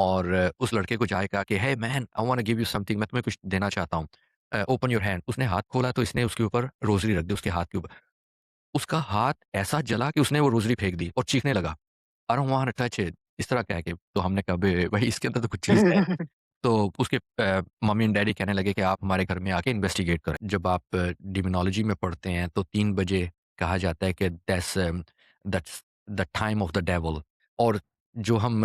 और उस लड़के को जाके कहा कि hey man I want to give you something, मैं तुम्हें कुछ देना चाहता हूँ। Open your hand. उसने हाथ खोला तो इसने उसके ऊपर रोज़री रख दी उसके हाथ के ऊपर। उसका हाथ ऐसा जला कि उसने वो रोज़री फेंक दी और चीखने लगा, I don't want to touch it, इस तरह कह के। तो हमने कहा बे भाई इसके अंदर तो कुछ चीज़ है। तो उसके मम्मी एंड डैडी कहने लगे कि आप हमारे घर में आके इन्वेस्टिगेट करें। जब आप डिमोनोलॉजी में पढ़ते हैं तो 3 बजे कहा जाता है कि that's the time of the devil. और जो हम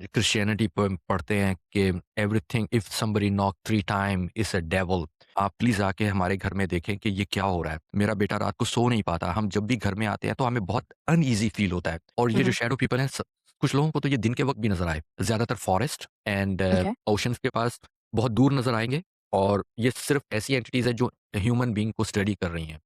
क्रिश्चियनिटी प पढ़ते हैं कि everything if somebody knock 3 time is a devil. आप प्लीज़ आके हमारे घर में देखें कि ये क्या हो रहा है। मेरा बेटा रात को सो नहीं पाता। हम जब भी घर में आते हैं तो हमें बहुत अनईज़ी फ़ील होता है। और ये जो Mhm. शैडो पीपल हैं कुछ लोगों को तो ये दिन के वक़्त भी नज़र आए। ज़्यादातर फॉरेस्ट एंड Okay. ओशंस के पास बहुत दूर नज़र आएँगे। और ये सिर्फ़ ऐसी एंटिटीज़ हैं जो ह्यूमन बीइंग को स्टडी कर रही हैं।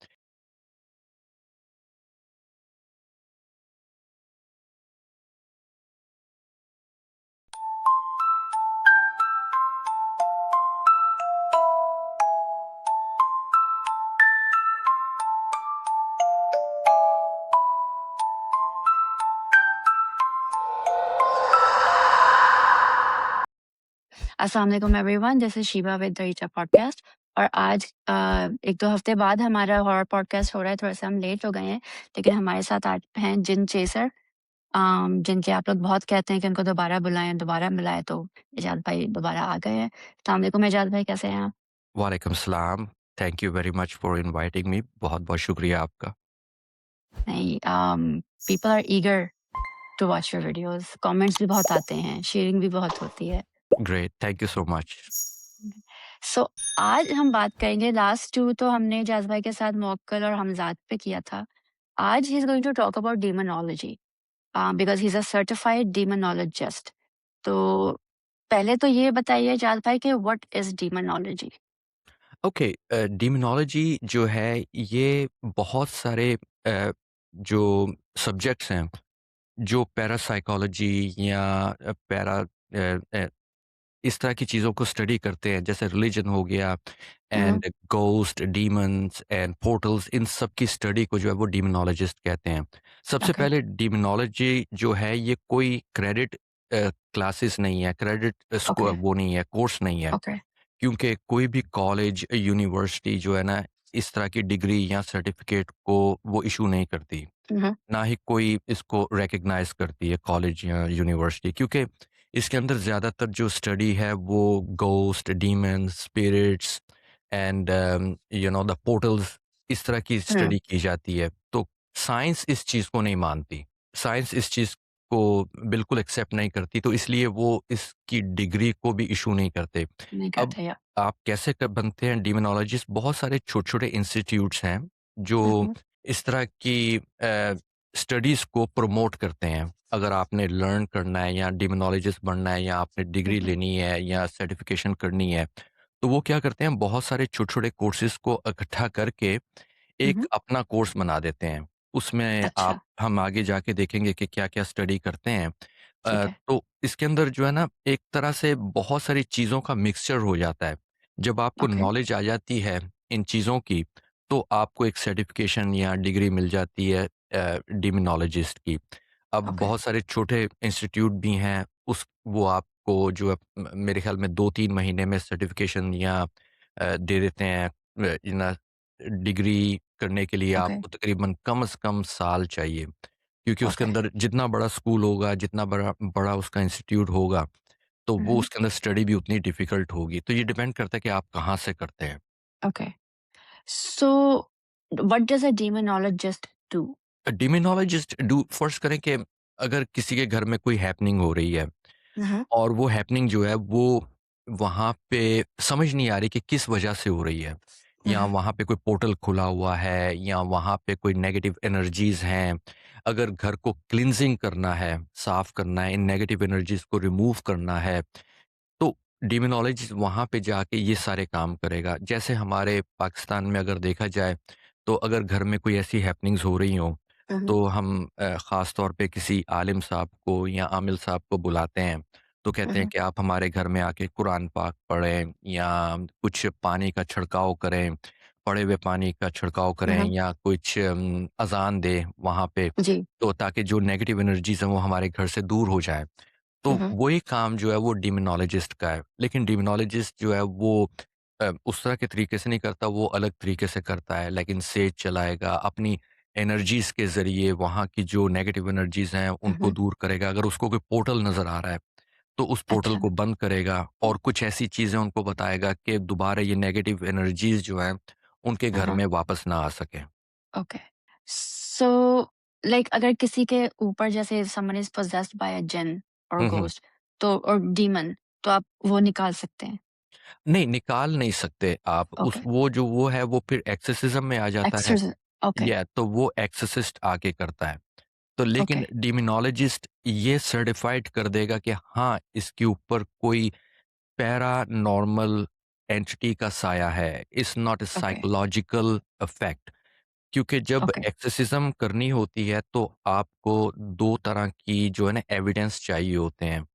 अस्सलाम वालेकुम everyone, this is Sheeba with the Richa podcast. और आज 1-2 हफ्ते बाद हमारा हॉरर पॉडकास्ट हो रहा है, थोड़ा-सा हम लेट हो गए हैं, लेकिन हमारे साथ आज हैं जिन चेसर, जिनके आप लोग बहुत कहते हैं कि उनको दोबारा बुलाएँ, तो इजाज़ भाई दोबारा आ गए हैं। अस्सलाम वालेकुम इजाज़ भाई, कैसे हैं आप? वालेकुम सलाम। Thank you very much for inviting me. बहुत-बहुत शुक्रिया आपका। नहीं, people are eager to watch your videos, comments भी बहुत आते हैं, शेयरिंग भी बहुत होती है। Great, thank you so much. So आज हम बात करेंगे, लास्ट 2 तो हमने इजाज़ भाई के साथ मौक्कल और हमज़ाद पे किया था। आज he is going to talk about demonology, because he's a certified demonologist. तो पहले तो ये बताइए जाल भाई कि व्हाट इज़ demonology? ओके, डिमोनोलॉजी जो है ये बहुत सारे जो सब्जेक्ट्स हैं, जो पैरासाइकोलॉजी या इस तरह की चीज़ों को स्टडी करते हैं, जैसे रिलीजन हो गया हुँ, and ghost, demons and portals, इन सब की स्टडी को जो है वो डिमोनोलॉजिस्ट कहते हैं। सबसे ओके, पहले डिमोनोलॉजी जो है ये कोई क्रेडिट क्लासेस नहीं है, क्रेडिट ओके, वो नहीं है, कोर्स नहीं है। ओके। क्योंकि कोई भी कॉलेज, यूनिवर्सिटी जो है ना, इस तरह की डिग्री या सर्टिफ़िकेट को वो इश्यू नहीं करती। हुँ, हुँ, ना ही कोई इसको रिकॉग्नाइज़ करती है कॉलेज या यूनिवर्सिटी, क्योंकि इसके अंदर ज़्यादातर जो स्टडी है वो ghost, demons, spirits and the portals, इस तरह की हुँ, स्टडी की जाती है। तो साइंस इस चीज़ को नहीं मानती। साइंस इस चीज़ को बिल्कुल एक्सेप्ट नहीं करती, तो इसलिए वो इसकी डिग्री को भी इश्यू नहीं करते। नहीं अब कहते या आप कैसे क बनते हैं डिमोनोलॉजिस्ट? बहुत सारे छोटे-छोटे इंस्टीट्यूट्स हैं जो हुँ, हुँ, इस तरह की स्टडीज़ को प्रमोट करते हैं। अगर आपने लर्न करना है या डिमोनोलॉजिस्ट बनना है या आपने हुँ, डिग्री हुँ, लेनी है या सर्टिफ़िकेशन करनी है, तो वो क्या करते हैं, बहुत सारे छोटे-छोटे कोर्सेज़ को इकट्ठा करके हुँ, एक हुँ, अपना कोर्स बना देते हैं। उसमें आप अच्छा, हम आगे जाके देखेंगे कि क्या-क्या स्टडी करते हैं। ठीक है, तो इसके अंदर जो है ना, एक तरह से बहुत सारी चीज़ों का मिक्सचर हो जाता है। जब आपको ओके, नॉलेज आ जाती है इन चीज़ों की, तो आपको एक सर्टिफ़िकेशन या डिग्री मिल जाती है डिमोनोलॉजिस्ट की। अब ओके, बहुत सारे छोटे इंस्टीट्यूट भी हैं, वो आपको जो है मेरे ख़्याल में 2-3 महीने में सर्टिफ़िकेशन या दे देते हैं। डिग्री करने के लिए ओके, आपको तकरीबन कम से कम साल चाहिए, क्योंकि उसके ओके, अंदर जितना बड़ा स्कूल होगा, जितना बड़ा बड़ा उसका इंस्टीट्यूट होगा, तो हुँ, वो हुँ, उसके अंदर स्टडी भी उतनी डिफ़िकल्ट होगी। तो ये डिपेंड करता है कि आप कहाँ से करते हैं। Okay. So what does a demonologist do? Demonologist do फ़र्ज़ करें कि अगर किसी के घर में कोई हैपनिंग हो रही है हुँ, हुँ, और वो हैपनिंग जो है वो वहाँ पे समझ नहीं आ रही कि किस वजह से हो रही है, हुँ, या हुँ, वहाँ पे कोई पोर्टल खुला हुआ है, या वहाँ पे कोई नेगेटिव एनर्जीज़ हैं। अगर घर को क्लींजिंग करना है, साफ़ करना है, इन नेगेटिव एनर्जीज़ को रिमूव करना है, तो डिमोनोलॉजिस्ट वहाँ पे जाके ये सारे काम करेगा। जैसे हमारे पाकिस्तान में अगर देखा जाए, तो अगर घर में कोई ऐसी हैपनिंग्स हो रही हों, हुँ, हुँ, तो हम ख़ास तौर पे किसी आलिम साहब को या आमिल साहब को बुलाते हैं। तो हुँ, कहते हैं हुँ, कि आप हमारे घर में आके कुरान पाक पढ़ें या कुछ पानी का छिड़काव करें, पड़े हुए पानी का छिड़काव हुँ, करें हुँ, या कुछ अज़ान दें वहाँ पे, जी, तो ताकि जो नेगेटिव एनर्जीज़ हैं वो हमारे घर से दूर हो जाएँ। तो Mhm. वही काम जो है वो डिमोनोलॉजिस्ट का है। लेकिन डिमोनोलॉजिस्ट जो है वो उस तरह के तरीके से नहीं करता, वो अलग तरीके से करता है। लेकिन सेज चलाएगा, अपनी एनर्जीज़ के ज़रिए वहाँ की जो नेगेटिव एनर्जीज़ हैं उनको Mhm. दूर करेगा। अगर उसको कोई पोर्टल नज़र आ रहा है, तो उस पोर्टल अच्छा। को बंद करेगा और कुछ ऐसी चीज़ें उनको बताएगा कि दोबारा ये नेगेटिव एनर्जीज़ जो हैं, उनके घर हाँ, में वापस ना आ सकें। ओके। सो लाइक अगर किसी के ऊपर जैसे समवन इज़ पोसेस्ड बाय अ जिन और हुँ, हुँ। घोस्ट तो और डीमन तो आप वो निकाल सकते हैं? नहीं, निकाल नहीं सकते आप। उस ओके। वो है वो फिर एक्सोर्सिज़्म में आ जाता है। एक्सorcism ओके, या तो वो एक्सोर्सिस्ट आके करता है। तो ओके, लेकिन डिमोनोलॉजिस्ट ये सर्टिफ़ाइड कर देगा कि हाँ, इसके ऊपर कोई पैरानॉर्मल एंटिटी का साया है। It's not a okay, psychological effect. क्योंकि जब ओके। एक्सोर्सिज़्म करनी होती है तो आपको 2 तरह की जो है ना एविडेंस चाहिए होते हैं।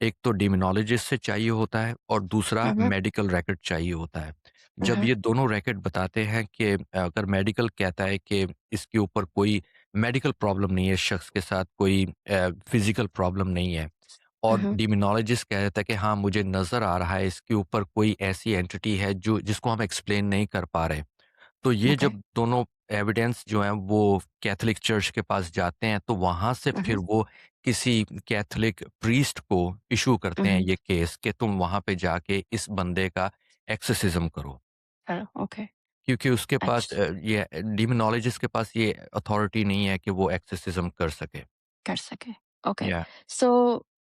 एक तो डिमोनोलॉजिस्ट से चाहिए होता है और दूसरा हुँ, हुँ, मेडिकल रिकॉर्ड चाहिए होता है। हुँ, जब हुँ, ये दोनों रिकॉर्ड बताते हैं कि अगर मेडिकल कहता है कि इसके ऊपर कोई मेडिकल प्रॉब्लम नहीं है, इस शख्स के साथ कोई फिज़िकल प्रॉब्लम नहीं है हुँ, और हुँ, डिमोनोलॉजिस्ट कह देता है कि हाँ, मुझे नज़र आ रहा है इसके ऊपर कोई ऐसी एंटिटी है जो जिसको हम एक्सप्लेन नहीं कर पा रहे। तो ये ओके, जब दोनों एविडेंस जो हैं वो कैथोलिक चर्च के पास जाते हैं तो वहाँ से हुँ, फिर हुँ, वो किसी कैथोलिक प्रीस्ट को इश्यू हुँ, करते हैं हुँ, ये केस कि तुम वहाँ पे जाके इस बंदे का एक्सोर्सिज़्म करो। ओके, क्योंकि उसके पास अच्छा ये डिमोनोलॉजिस्ट के पास ये अथॉरिटी नहीं है कि वो एक्सोर्सिज़्म कर सके। कर सकें, okay. Yeah so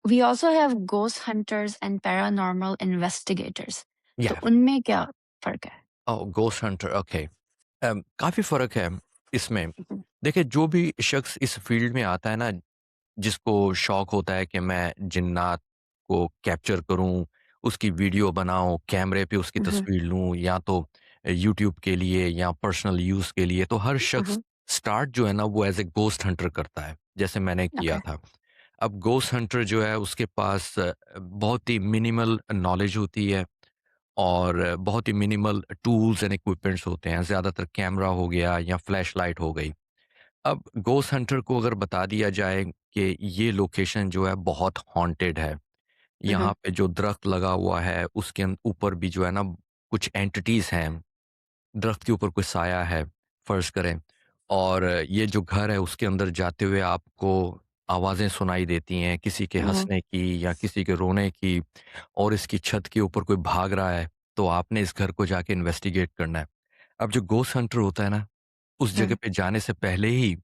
we also have ghost hunters and paranormal investigators तो या उनमें क्या फ़र्क है? ओह! Ghost hunter okay. काफ़ी फ़र्क है इसमें। हुँ, हुँ, देखिए जो भी शख्स इस फ़ील्ड में आता है ना जिसको शौक होता है कि मैं जिन्नात को कैप्चर करूँ, उसकी वीडियो बनाऊँ, कैमरे पे उसकी हुँ, हुँ, तस्वीर लूँ या तो यूट्यूब के लिए या पर्सनल यूज़ के लिए, तो हर हुँ, शख्स हुँ, स्टार्ट जो है ना वो एज़ ए घोस्ट हंटर करता है, जैसे मैंने किया ओके, था। अब घोस्ट हंटर जो है उसके पास बहुत ही मिनिमल नॉलेज होती है और बहुत ही मिनिमल टूल्स एंड इक्विपमेंट्स होते हैं, ज़्यादातर कैमरा हो गया या फ्लैशलाइट हो गई। अब घोस्ट हंटर को अगर बता दिया जाए कि ये लोकेशन जो है बहुत हॉन्टेड है, हुँ, हुँ, यहाँ पे जो दरख्त लगा हुआ है उसके ऊपर भी जो है ना कुछ एंटिटीज़ हैं, दरख्त के ऊपर कोई साया है, फ़र्ज़ करें और ये जो घर है उसके अंदर जाते हुए आपको आवाज़ें सुनाई देती हैं, किसी के हुँ, हुँ, हँसने की या किसी के रोने की और इसकी छत के ऊपर कोई भाग रहा है, तो आपने इस घर को जाके इन्वेस्टिगेट करना है। अब जो घोस्ट हंटर होता है ना, उस जगह हुँ, पे जाने से पहले ही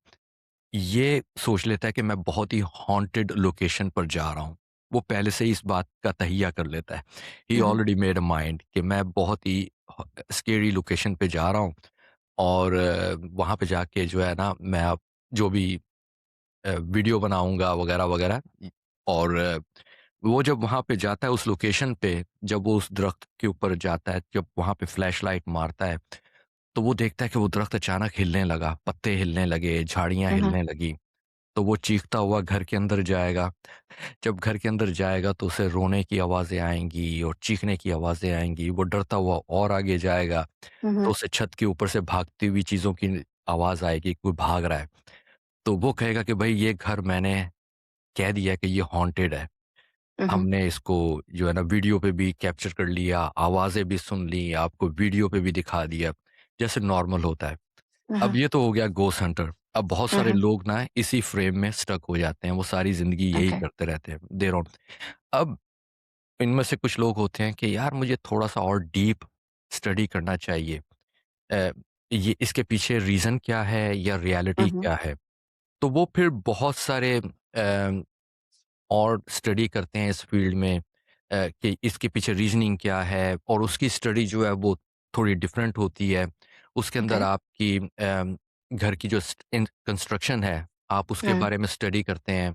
ये सोच लेता है कि मैं बहुत ही हॉन्टेड लोकेशन पर जा रहा हूँ। वो पहले से ही इस बात का तहिया कर लेता है। ही हुँ, हुँ, ऑलरेडी मेड अ माइंड कि मैं बहुत ही स्केरी लोकेशन पे जा रहा हूँ और वहाँ पे जाके जो है ना मैं अब जो भी वीडियो बनाऊँगा वगैरह-वगैरह और वो जब वहाँ पे जाता है उस लोकेशन पे, जब वो उस दरख्त के ऊपर जाता है, जब वहाँ पे फ्लैशलाइट मारता है, तो वो देखता है कि वो दरख्त अचानक हिलने लगा, पत्ते हिलने लगे, झाड़ियाँ हुँ, हुँ, हिलने लगी। तो वो चीखता हुआ घर के अंदर जाएगा। जब घर के अंदर जाएगा तो उसे रोने की आवाज़ें आएँगी और चीखने की आवाज़ें आएँगी। वो डरता हुआ और आगे जाएगा हुँ, तो हुँ, उसे छत के ऊपर से भागती हुई चीज़ों की आवाज़ आएगी, कोई भाग रहा है। तो वो कहेगा कि भई ये घर मैंने कह दिया कि ये हॉन्टेड है। हुँ, हुँ, हमने इसको जो है ना वीडियो पे भी कैप्चर कर लिया, आवाज़ें भी सुन ली, आपको वीडियो पे भी दिखा दिया, जैसे नॉर्मल होता है। हुँ, अब हुँ, ये तो हो गया घोस्ट हंटर। अब बहुत हुँ, सारे हुँ, लोग ना इसी फ्रेम में स्टक हो जाते हैं, वो सारी ज़िंदगी यही ओके, करते रहते हैं, देर ऑन। अब इनमें से कुछ लोग होते हैं कि यार मुझे थोड़ा-सा और डीप स्टडी करना चाहिए। अ, ये इसके पीछे रीज़न क्या है या हुँ, रियलिटी हुँ, क्या है? तो वो फिर बहुत सारे और स्टडी करते हैं इस फ़ील्ड में कि इसके पीछे रीज़निंग क्या है और उसकी स्टडी जो है वो थोड़ी डिफरेंट होती है। उसके ओके, अंदर आपकी घर की जो कंस्ट्रक्शन है, आप उसके हुँ, बारे में स्टडी करते हैं।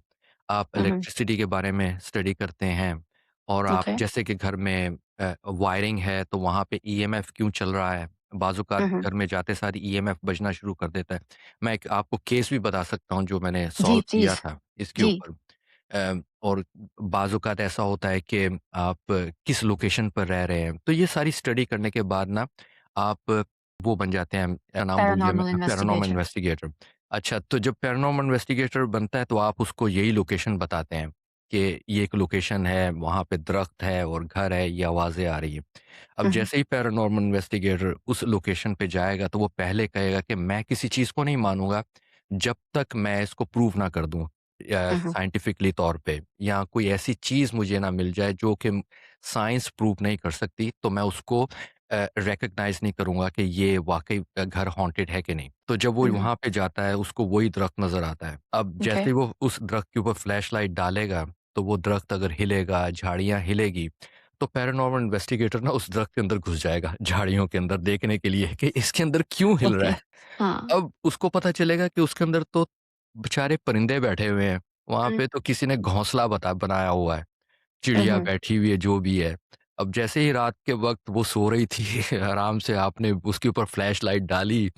आप हुँ, हुँ, इलेक्ट्रिसिटी के बारे में स्टडी करते हैं और आप ओके, जैसे कि घर में वायरिंग है तो वहाँ पे ईएमएफ क्यों चल रहा है? बाज़-औक़ात हुँ, हुँ, घर में जाते सार ईएमएफ बजना शुरू कर देता है। मैं एक आपको केस भी बता सकता हूँ जो मैंने जी, सॉल्व किया प्लीज़, था इसके जी, ऊपर। और बाज़-औक़ात ऐसा होता है कि आप किस लोकेशन पर रह रहे हैं। तो ये सारी स्टडी करने के बाद ना आप वो बन जाते हैं, क्या नाम भूल गया मैं, पैरानॉर्मल पैरानॉर्मल इन्वेस्टिगेटर, इन्वेस्टिगेटर। अच्छा, तो जब पैरानॉर्मल इन्वेस्टिगेटर बनता है तो आप उसको यही लोकेशन बताते हैं। कि ये एक लोकेशन है, वहाँ पे दरख्त है और घर है, ये आवाज़ें आ रही हैं। अब हुँ, हुँ। जैसे ही पैरानॉर्मल इन्वेस्टिगेटर उस लोकेशन पे जाएगा, तो वो पहले कहेगा कि मैं किसी चीज़ को नहीं मानूँगा, जब तक मैं इसको प्रूव ना कर दूँ हुँ, हुँ। साइंटिफिकली तौर पे, या कोई ऐसी चीज़ मुझे ना मिल जाए जो कि साइंस प्रूव नहीं कर सकती, तो मैं उसको रिकॉग्नाइज़ नहीं करूँगा कि ये वाक़ई घर हॉन्टेड है कि नहीं। तो जब वो हुँ, हुँ। वहाँ पे जाता है, उसको वही दरख्त नज़र आता है। अब ओके। जैसे ही वो उस दरख्त के ऊपर फ्लैशलाइट डालेगा, तो वो दरख्त अगर हिलेगा, झाड़ियाँ हिलेगी, तो पैरानॉर्मल इन्वेस्टिगेटर ना उस दरख्त के अंदर घुस जाएगा, झाड़ियों के अंदर देखने के लिए कि इसके अंदर क्यों हिल रहा ओके। है। हाँ। अब उसको पता चलेगा कि उसके अंदर तो बेचारे परिंदे बैठे हुए हैं, वहाँ हुँ, पे तो किसी ने घोंसला बनाया हुआ है। हुँ, चिड़िया हुँ। बैठी हुई है, जो भी है। अब जैसे ही रात के वक़्त वो सो रही थी, आराम से आपने उसके ऊपर फ्लैशलाइट डाली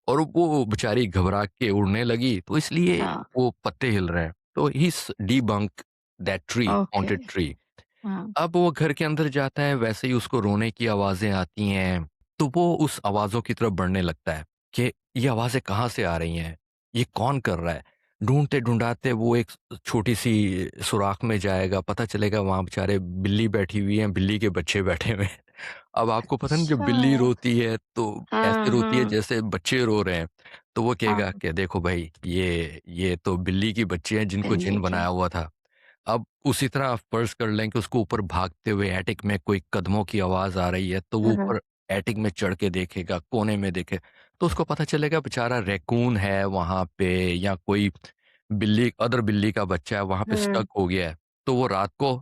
और वो बेचारी घबरा के उड़ने लगी, तो इसलिए हाँ, वो पत्ते हिल रहे हैं। तो ही स debunk that tree, okay. Haunted tree. हाँ। अब वो घर के अंदर जाता है, वैसे ही उसको रोने की आवाज़ें आती हैं, तो वो उस आवाज़ों की तरफ बढ़ने लगता है कि ये आवाज़ें कहाँ से आ रही हैं? ये कौन कर रहा है? ढूँढते-ढूँढाते वो एक छोटी-सी सुराख में जाएगा, पता चलेगा वहाँ बेचारे बिल्ली बैठी हुई है, बिल्ली के बच्चे बैठे हुए हैं। अब आपको पता है ना, जब अच्छा। बिल्ली रोती है तो ऐसे हाँ, रोती है हाँ। जैसे बच्चे रो रहे हैं, तो वो कहेगा हाँ, कि देखो भाई, ये तो बिल्ली की बच्चे हैं जिनको जिन बिल्ली के। बनाया हुआ था। अब उसी तरह आप फ़र्ज़ कर लें कि उसको ऊपर भागते हुए एटिक में कोई कदमों की आवाज़ आ रही है, तो वो हुँ, हुँ। ऊपर एटिक में चढ़ के देखेगा, कोने में देखे, तो उसको पता चलेगा बेचारा रैकून है वहाँ पे, या कोई अदर बिल्ली का बच्चा है वहाँ पे हुँ, स्टक हो गया है, तो वो रात को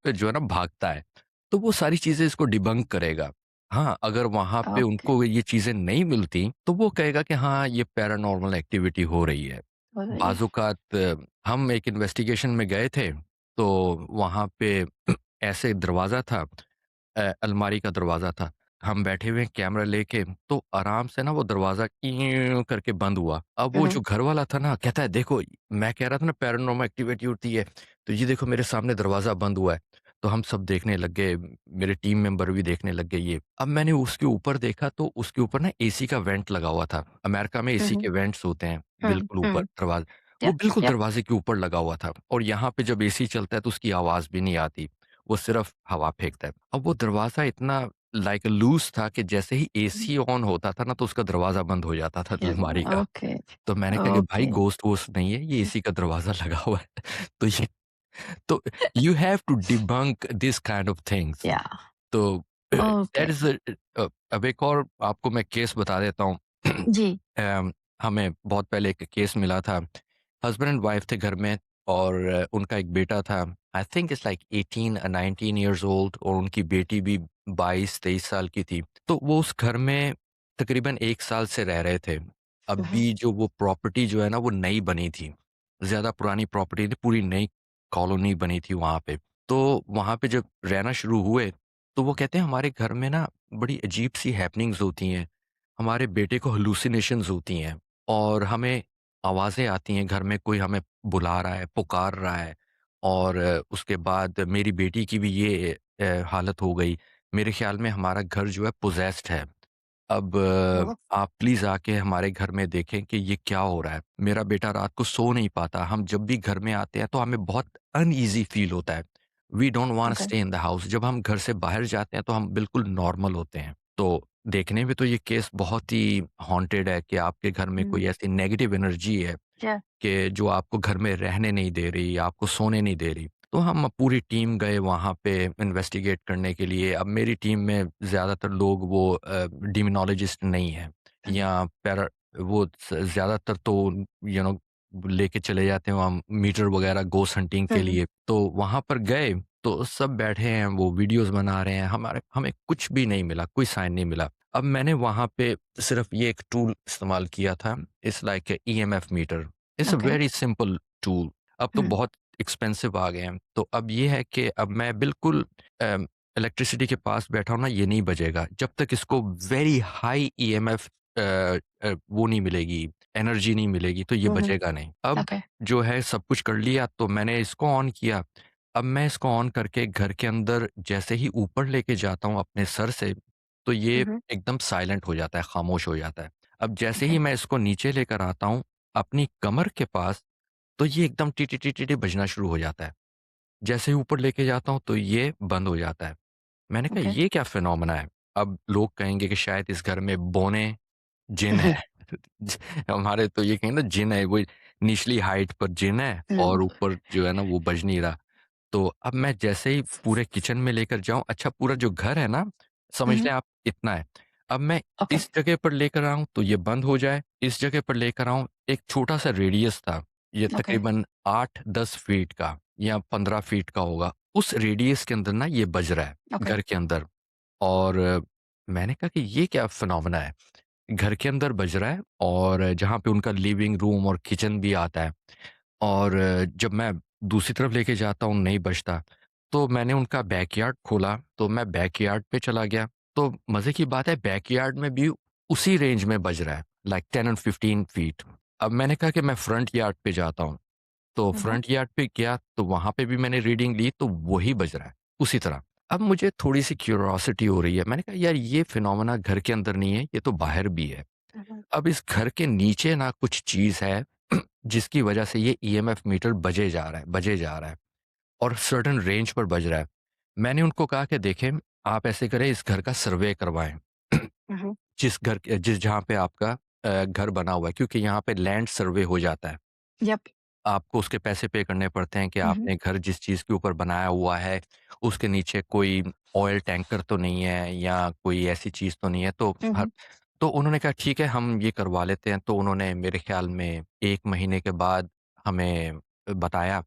जो है ना भागता है। तो वो सारी चीज़ें इसको डिबंक करेगा। हाँ, अगर वहाँ पे ओके। उनको ये चीज़ें नहीं मिलती, तो वो कहेगा कि हाँ, ये पैरानॉर्मल एक्टिविटी हो रही है। हो रही है। बाज़-औक़ात हम एक इन्वेस्टिगेशन में गए थे, तो वहाँ पे ऐसे दरवाज़ा था, अलमारी का दरवाज़ा था। हम बैठे हुए हैं कैमरा लेके, तो आराम से ना वो दरवाज़ा ईं करके बंद हुआ। अब हुँ, वो हुँ। जो घर वाला था ना, कहता है देखो, मैं कह रहा था ना पैरानॉर्मल एक्टिविटी होती है, तो ये देखो मेरे सामने दरवाज़ा बंद हुआ है। तो हम सब देखने लग गए, मेरे टीम मेंबर भी देखने लग गए ये। अब मैंने उसके ऊपर देखा, तो उसके ऊपर ना एसी का वेंट लगा हुआ था। अमेरिका में हुँ, एसी हुँ। के वेंट्स होते हैं, हुँ, बिल्कुल ऊपर हुँ। दरवाज़ा, वो यप, बिल्कुल यप। दरवाज़े के ऊपर लगा हुआ था, और यहाँ पे जब एसी चलता है तो उसकी आवाज़ भी नहीं आती, वो सिर्फ़ हवा फेंकता है। अब वो दरवाज़ा इतना लाइक लूज़ था कि जैसे ही हुँ, एसी ऑन होता था ना, तो उसका दरवाज़ा बंद हो जाता था यप, अलमारी का। ओके, तो मैंने कहा कि भाई ओके। घोस्ट-वोस्ट नहीं है, ये एसी का दरवाज़ा लगा हुआ है। तो ये तो you have to debunk this kind of things. या तो ओके। दैट इज़ अब एक और आपको मैं केस बता देता हूँ। जी। हमें बहुत पहले एक केस मिला था। हस्बैंड एंड वाइफ थे घर में, और उनका एक बेटा था। आई think it's like 18 19 years old, और उनकी बेटी भी 22-23 साल की थी। तो वो उस घर में तकरीबन 1 साल से रह रहे थे। हुँ, हुँ। अभी जो वो प्रॉपर्टी जो है ना, वो नई बनी थी। ज़्यादा पुरानी प्रॉपर्टी थी, पूरी नई कॉलोनी बनी थी वहाँ पे। तो वहाँ पे जब रहना शुरू हुए, तो वो कहते हैं हमारे घर में ना बड़ी अजीब-सी हैपनिंग्स होती हैं। हमारे बेटे को हैलुसिनेशंस होती हैं, और हमें आवाज़ें आती हैं, घर में कोई हमें बुला रहा है, पुकार रहा है, और उसके बाद मेरी बेटी की भी ये हालत हो गई। मेरे ख़्याल में हमारा घर जो है पोज़ेस्ड है। अब ओह! आप प्लीज़ आके हमारे घर में देखें कि ये क्या हो रहा है। मेरा बेटा रात को सो नहीं पाता। हम जब भी घर में आते हैं तो हमें बहुत अनईज़ी फ़ील होता है। We don't want to okay. Stay in the house. जब हम घर से बाहर जाते हैं तो हम बिल्कुल नॉर्मल होते हैं। तो देखने में तो ये केस बहुत ही हॉन्टेड है कि आपके घर में हुँ, कोई ऐसी नेगेटिव एनर्जी है या कि जो आपको घर में रहने नहीं दे रही, आपको सोने नहीं दे रही। तो हम पूरी टीम गए वहाँ पे इन्वेस्टिगेट करने के लिए। अब मेरी टीम में ज़्यादातर लोग वो डिमोनोलॉजिस्ट नहीं हैं, हुँ, या वो ज़्यादातर तो यू नो लेके चले जाते हैं वहाँ मीटर वगैरह घोस्ट हंटिंग हुँ, के हुँ। लिए। तो वहाँ पर गए, तो सब बैठे हैं, वो वीडियोज़ बना रहे हैं, हमें कुछ भी नहीं मिला, कोई साइन नहीं मिला। अब मैंने वहाँ पे सिर्फ़ ये एक टूल इस्तेमाल किया था, it's like a EMF meter. It's a okay. Very simple tool. अब तो हुँ, बहुत एक्सपेंसिव आ गए हैं। तो अब ये है कि अब मैं बिल्कुल अ, इलेक्ट्रिसिटी के पास बैठा हूँ ना, ये नहीं बजेगा। जब तक इसको वेरी हाई ईएमएफ वो नहीं मिलेगी, एनर्जी नहीं मिलेगी, तो ये हुँ, हुँ। बजेगा नहीं। अब ओके। जो है सब कुछ कर लिया, तो मैंने इसको ऑन किया। अब मैं इसको ऑन करके घर के अंदर जैसे ही ऊपर लेके जाता हूँ अपने सर से, तो हुँ, ये हुँ। एकदम साइलेंट हो जाता है, खामोश हो जाता है। अब जैसे ओके। ही मैं इसको नीचे लेकर आता हूँ, अपनी कमर के पास, तो ये एकदम टी, टी, टी, टी, टी बजना शुरू हो जाता है। जैसे ही ऊपर लेके जाता हूँ तो ये बंद हो जाता है। मैंने कहा ओके। ये क्या फिनोमेना है? अब लोग कहेंगे कि शायद इस घर में बौने जिन है। ज हमारे तो ये कहेंगे ना जिन है, वो निचली हाइट पर जिन है हुँ, और ऊपर जो है ना वो बज नहीं रहा। तो अब मैं जैसे ही पूरे किचन में लेकर जाऊँ, अच्छा पूरा जो घर है ना, समझ हुँ, लें आप इतना है। अब मैं ओके, इस जगह पर लेकर आऊँ तो ये बंद हो जाए, इस जगह पर लेकर आऊँ, एक छोटा-सा रेडियस था, ये ओके, तकरीबन 8-10 फीट का या 15 फीट का होगा। उस रेडियस के अंदर ना ये बज रहा है, ओके। घर के अंदर। और मैंने कहा कि ये क्या फिनोमेना है? घर के अंदर बज रहा है और जहाँ पे उनका लिविंग रूम और किचन भी आता है। और जब मैं दूसरी तरफ लेके जाता हूँ नहीं बजता, तो मैंने उनका बैकयार्ड खोला, तो मैं बैकयार्ड पे चला गया, तो मज़े की बात है बैकयार्ड में भी उसी रेंज में बज रहा है, लाइक 10 एंड 15 फीट। अब मैंने कहा कि मैं फ्रंट यार्ड पे जाता हूँ, तो हुँ, हुँ, फ्रंट यार्ड पे गया तो वहाँ पे भी मैंने रीडिंग ली तो वही बज रहा है, उसी तरह। अब मुझे थोड़ी-सी क्यूरियोसिटी हो रही है, मैंने कहा यार ये फिनोमेना घर के अंदर नहीं है, ये तो बाहर भी है। हुँ, हुँ, अब इस घर के नीचे ना कुछ चीज़ है जिसकी वजह से ये ईएमएफ मीटर बजे जा रहा है और सर्टेन रेंज पर बज रहा है। मैंने उनको कहा कि देखें आप ऐसे करें इस घर का सर्वे करवाएँ। हुँ, हुँ। जिस जहाँ पे आपका घर बना हुआ है क्योंकि यहाँ पे लैंड सर्वे हो जाता है। यप। आपको उसके पैसे पे करने पड़ते हैं कि हुँ, हुँ, आपने घर जिस चीज़ के ऊपर बनाया हुआ है, उसके नीचे कोई ऑयल टैंकर तो नहीं है या कोई ऐसी चीज़ तो नहीं है। हुँ, हुँ, तो उन्होंने कहा ठीक है हम ये करवा लेते हैं। तो उन्होंने मेरे ख़्याल में 1 महीने के बाद हमें बताया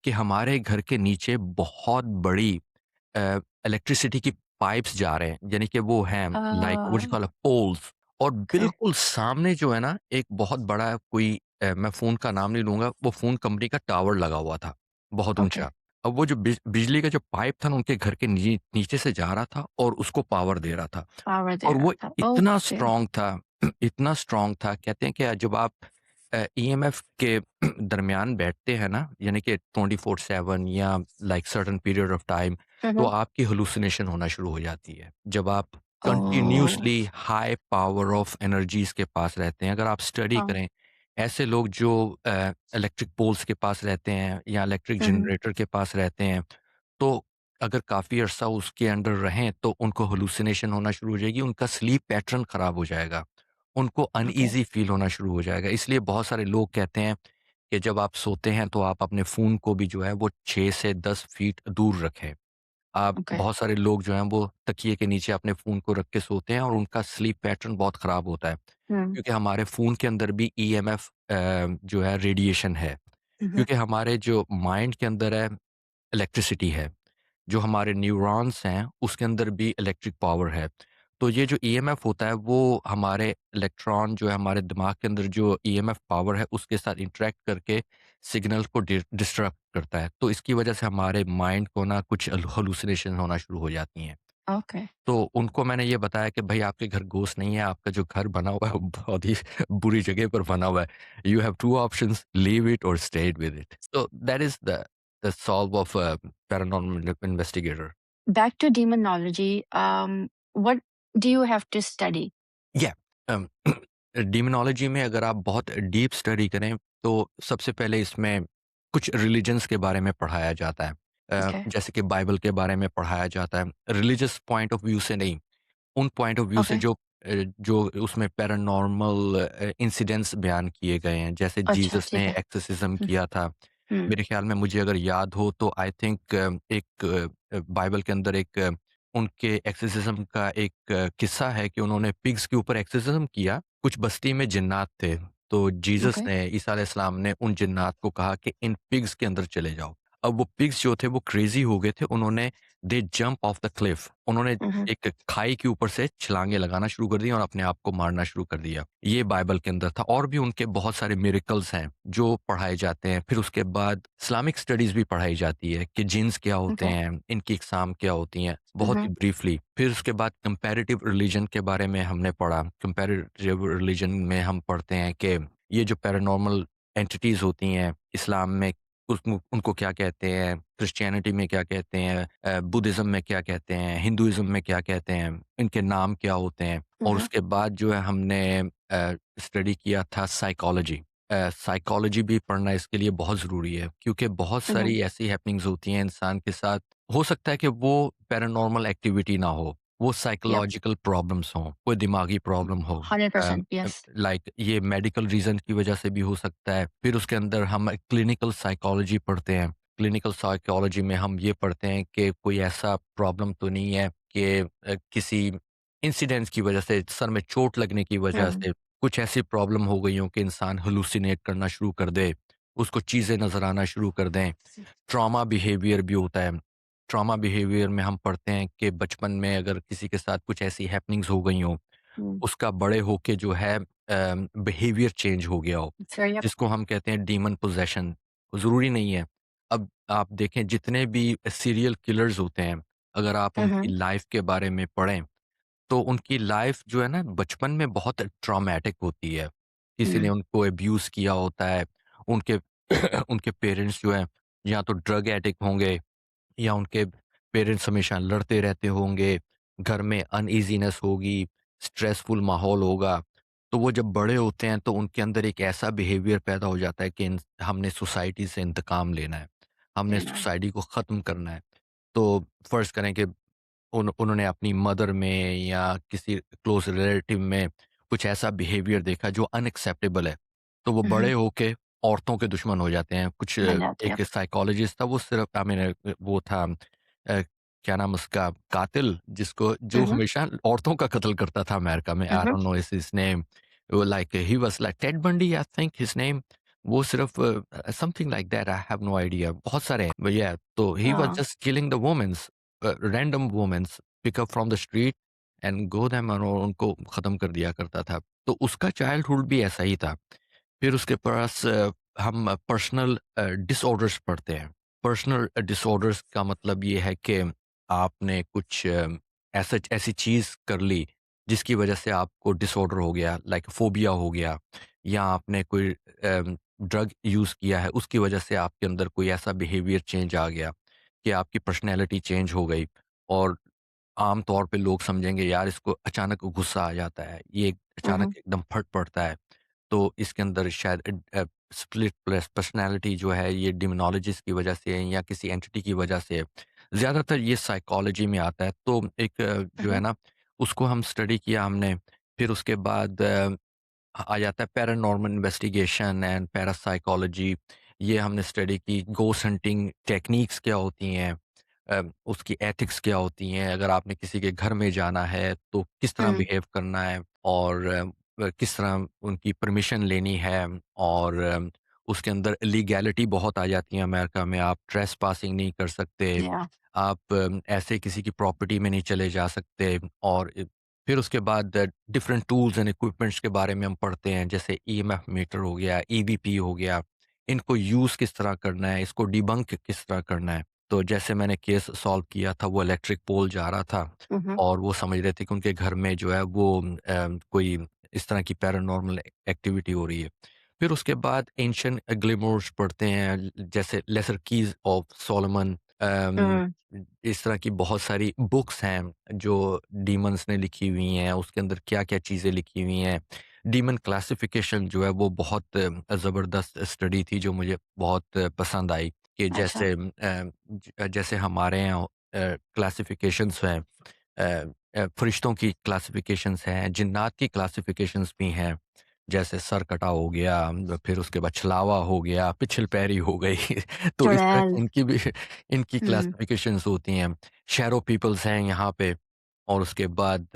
कि हमारे घर के नीचे बहुत बड़ी अ, इलेक्ट्रिसिटी की पाइप्स जा रहे हैं। यानी कि वो हैं uh, like what you call poles और ओके, बिल्कुल सामने जो है ना एक बहुत बड़ा कोई मैं फ़ोन का नाम नहीं लूँगा, वो फ़ोन कंपनी का टावर लगा हुआ था, बहुत ओके। ऊँचा। अब वो जो बिजली का जो पाइप था ना उनके घर के नीचे से जा रहा था और उसको पावर दे रहा था। पावर दे और रहा वो था। इतना ओके, स्ट्रॉन्ग था इतना स्ट्रॉन्ग था कहते हैं कि जब आप ईएमएफ के दरमियान बैठते हैं ना यानी कि 24/7 या like certain period of time हुँ, तो हुँ। आपकी हेलुसिनेशन होना शुरू हो जाती है। जब आप oh! Continuously high power of energies के पास रहते हैं। अगर आप स्टडी हाँ, करें, ऐसे लोग जो इलेक्ट्रिक पोल्स के पास रहते हैं या इलेक्ट्रिक हुँ, हुँ, जनरेटर के पास रहते हैं तो अगर काफ़ी अरसा उसके अंडर रहें तो उनको हैलुसिनेशन होना शुरू हो जाएगी, उनका स्लीप पैटर्न ख़राब हो जाएगा, उनको ओके, अनईज़ी फ़ील होना शुरू हो जाएगा। इसलिए बहुत सारे लोग कहते हैं कि जब आप सोते हैं तो आप अपने फ़ोन को भी जो है वो 6 से 10 फीट दूर रखें। आप ओके, बहुत सारे लोग जो हैं वो तकिए के नीचे अपने फ़ोन को रख के सोते हैं और उनका स्लीप पैटर्न बहुत ख़राब होता है, हुँ, क्योंकि हमारे फ़ोन के अंदर भी ईएमएफ जो है रेडिएशन है, हुँ, हुँ, क्योंकि हमारे जो माइंड के अंदर है इलेक्ट्रिसिटी है। जो हमारे न्यूरॉन्स हैं, उसके अंदर भी इलेक्ट्रिक पावर है। तो ये जो ईएमएफ होता है, वो हमारे इलेक्ट्रॉन जो है हमारे दिमाग के अंदर जो ईएमएफ पावर है, उसके साथ इंटरैक्ट करके सिग्नल को डिस्ट्रक्ट करता है। तो इसकी वजह से हमारे माइंड को ना कुछ हैलुसिनेशन होना शुरू हो जाती हैं। ओके, तो उनको मैंने ये बताया कि भई आपके घर घोस्ट नहीं है, आपका जो घर बना हुआ है वो बहुत ही बुरी जगह पर बना हुआ है। You have 2 options leave it और stay with it. So that is the solve of a paranormal investigator. Back to demonology, what do you have to study? Yeah um, डीमोनोलॉजी में अगर आप बहुत डीप स्टडी करें तो सबसे पहले इसमें कुछ रिलीजन्स के बारे में पढ़ाया जाता है। ओके, जैसे कि बाइबल के बारे में पढ़ाया जाता है। रिलीजियस पॉइंट ऑफ व्यू से नहीं। उन पॉइंट ऑफ व्यू से ओके, जो उसमें पैरानॉर्मल इंसिडेंट्स बयान किए गए हैं, जैसे अच्छा, जीसस ने ठीक है। एक्सोर्सिज़्म हुँ, किया था। हुँ, मेरे ख़्याल में मुझे अगर याद हो तो आई थिंक एक बाइबल के अंदर एक उनके एक्सोर्सिज़्म का एक किस्सा है कि उन्होंने पिग्स के ऊपर एक्सोर्सिज़्म किया। कुछ बस्ती में जिन्नात थे, तो जीसस ओके, ने ईसा अलैहि सलाम ने उन जिन्नात को कहा कि इन पिग्स के अंदर चले जाओ। अब वो पिग्स जो थे वो क्रेज़ी हो गए थे, उन्होंने दे जंप ऑफ द क्लिफ उन्होंने हुँ, हुँ, एक खाई के ऊपर से छलांगे लगाना शुरू कर दी और अपने आप को मारना शुरू कर दिया। ये बाइबल के अंदर था और भी उनके बहुत सारे मिरेकल्स हैं जो पढ़ाए जाते हैं। फिर उसके बाद इस्लामिक स्टडीज़ भी पढ़ाई जाती है कि जिन्स क्या होते ओके, हैं, इनकी अक़साम क्या होती हैं, हुँ, बहुत ही हुँ, ब्रीफली। फिर उसके बाद कंपैरेटिव रिलिजन के बारे में हमने पढ़ा। कंपैरेटिव रिलिजन में हम पढ़ते हैं कि ये जो पैरानॉर्मल एंटिटीज़ होती हैं, इस्लाम में उसको उनको क्या कहते हैं, क्रिश्चियनिटी में क्या कहते हैं, बुद्धिज़्म में क्या कहते हैं, हिंदुइज़्म में क्या कहते हैं, इनके नाम क्या होते हैं हुँ, और हुँ, उसके बाद जो है हमने स्टडी किया था साइकोलॉजी। साइकोलॉजी भी पढ़ना इसके लिए बहुत ज़रूरी है क्योंकि बहुत हुँ, सारी ऐसी हैपनिंग्स होती हैं इंसान के साथ। हो सकता है कि वो पैरानॉर्मल एक्टिविटी ना हो, वो यप, साइकोलॉजिकल प्रॉब्लम्स हों, कोई दिमागी प्रॉब्लम हो। 100% यस। लाइक ये मेडिकल रीज़न की वजह से भी हो सकता है। फिर उसके अंदर हम क्लिनिकल साइकोलॉजी पढ़ते हैं। क्लिनिकल साइकोलॉजी में हम ये पढ़ते हैं कि कोई ऐसा प्रॉब्लम तो नहीं है कि किसी इंसिडेंट्स की वजह से, सर में चोट लगने की वजह हुँ, से कुछ ऐसी प्रॉब्लम हो गई हो कि इंसान हेलुसिनेट करना शुरू कर दे, उसको चीज़ें नज़र आना शुरू कर दें। ट्रॉमा बिहेवियर भी होता है। ट्रॉमा बिहेवियर में हम पढ़ते हैं कि बचपन में अगर किसी के साथ कुछ ऐसी हैपनिंग्स हो गई हों, हुँ, उसका बड़े होके जो है बिहेवियर चेंज हो गया हो, फिर यप, जिसको हम कहते हैं डीमन पोज़ेशन। ज़रूरी नहीं है। अब आप देखें जितने भी सीरियल किलर्स होते हैं, अगर आप हुँ, उनकी हुँ, लाइफ़ के बारे में पढ़ें तो उनकी लाइफ जो है ना बचपन में बहुत ट्रॉमेटिक होती है। किसी ने हुँ, उनको अब्यूज़ किया होता है, उनके उनके पेरेंट्स जो हैं या तो ड्रग एडिक्ट होंगे या उनके पेरेंट्स हमेशा लड़ते रहते होंगे, घर में अनईज़ीनेस होगी, स्ट्रेसफुल माहौल होगा। तो वो जब बड़े होते हैं तो उनके अंदर एक ऐसा बिहेवियर पैदा हो जाता है कि हमने सोसाइटी से इंतकाम लेना है, हमने हुँ, सोसाइटी को ख़त्म करना है। तो फ़र्ज़ करें कि उन्होंने अपनी मदर में या किसी क्लोज़ रिलेटिव में कुछ ऐसा बिहेवियर देखा जो अनएक्सेप्टेबल है, तो वो हुँ, बड़े होके औरतों के दुश्मन हो जाते हैं। कुछ बन जाती है, एक यप, साइकोलॉजिस्ट था वो सिर्फ़ वो था क्या नाम उसका कातिल जिसको जो हुँ, हुँ, हमेशा औरतों का कत्ल करता था अमेरिका में। हुँ, I hmm, don't know is his name वो like he was like Ted Bundy I think his name वो सिर्फ़ something like that I have no idea बहुत सारे हैं। या तो ही वाज़ हाँ, just killing the womens random womens pick up from the street and go them और उनको ख़त्म कर दिया करता था। तो उसका चाइल्डहुड भी ऐसा ही था। फिर उसके पास हम पर्सनल डिसऑर्डर्स पढ़ते हैं। पर्सनल डिसऑर्डर्स का मतलब ये है कि आपने कुछ ऐसा ऐसी चीज़ कर ली जिसकी वज़ह से आपको डिसऑर्डर हो गया लाइक फ़ोबिया हो गया या आपने कोई ड्रग यूज़ किया है उसकी वज़ह से आपके अंदर कोई ऐसा बिहेवियर चेंज आ गया कि आपकी पर्सनैलिटी चेंज हो गई और आम तौर पे लोग समझेंगे यार इसको अचानक गुस्सा आ जाता है, ये हुँ, अचानक हुँ, एकदम फट पड़ता है। तो इसके अंदर शायद स्प्लिट पर्सनैलिटी जो है ये डिमोनोलॉजिस्ट की वजह से है या किसी एंटिटी की वजह से है। ज़्यादातर ये साइकोलॉजी में आता है तो एक हुँ, जो है हुँ, ना उसको हम स्टडी किया हमने। फिर उसके बाद आ जाता है पैरानॉर्मल इन्वेस्टिगेशन एंड पैरासाइकोलॉजी। ये हमने स्टडी की घोस्ट हंटिंग टेक्निक्स क्या होती हैं, उसकी एथिक्स क्या होती हैं, अगर आपने किसी के घर में जाना है तो किस तरह हुँ, बिहेव करना है और किस तरह उनकी परमिशन लेनी है और उसके अंदर लीगैलिटी बहुत आ जाती है अमेरिका में, आप ट्रेसपासिंग नहीं कर सकते, या, आप ऐसे किसी की प्रॉपर्टी में नहीं चले जा सकते और फिर उसके बाद डिफरेंट टूल्स एंड इक्विपमेंट्स के बारे में हम पढ़ते हैं जैसे ईएमएफ मीटर हो गया, ईवीपी हो गया, इनको यूज़ किस तरह करना है, इसको डिबंक किस तरह करना है। तो जैसे मैंने केस सॉल्व किया था वो इलेक्ट्रिक पोल जा रहा था हुँ, हुँ, और वो समझ रहे थे कि उनके घर में जो है वो कोई इस तरह की पैरानॉर्मल एक्टिविटी हो रही है। फिर उसके बाद एंशिएंट ग्लेमोर्स पढ़ते हैं जैसे लेसर कीज़ ऑफ सोलोमन। हुँ, इस तरह की बहुत सारी बुक्स हैं जो डीमंस ने लिखी हुई हैं, उसके अंदर क्या-क्या चीज़ें लिखी हुई हैं। डीमन क्लासिफ़िकेशन जो है वो बहुत ज़बरदस्त स्टडी थी जो मुझे बहुत पसंद आई कि अच्छा, जैसे हमारे यहाँ क्लासिफ़िकेशंस हैं, फ़रिश्तों की क्लासिफ़िकेशंस हैं, जिन्नात की क्लासिफ़िकेशंस भी हैं। जैसे सरकटा हो गया, फिर उसके बाद छलावा हो गया, पिछल पैरी हो गई। तो इस तरह चुड़ैल, की इनकी हुँ, क्लासिफ़िकेशंस होती हैं। शैडो पीपल्स हैं यहाँ पे और उसके बाद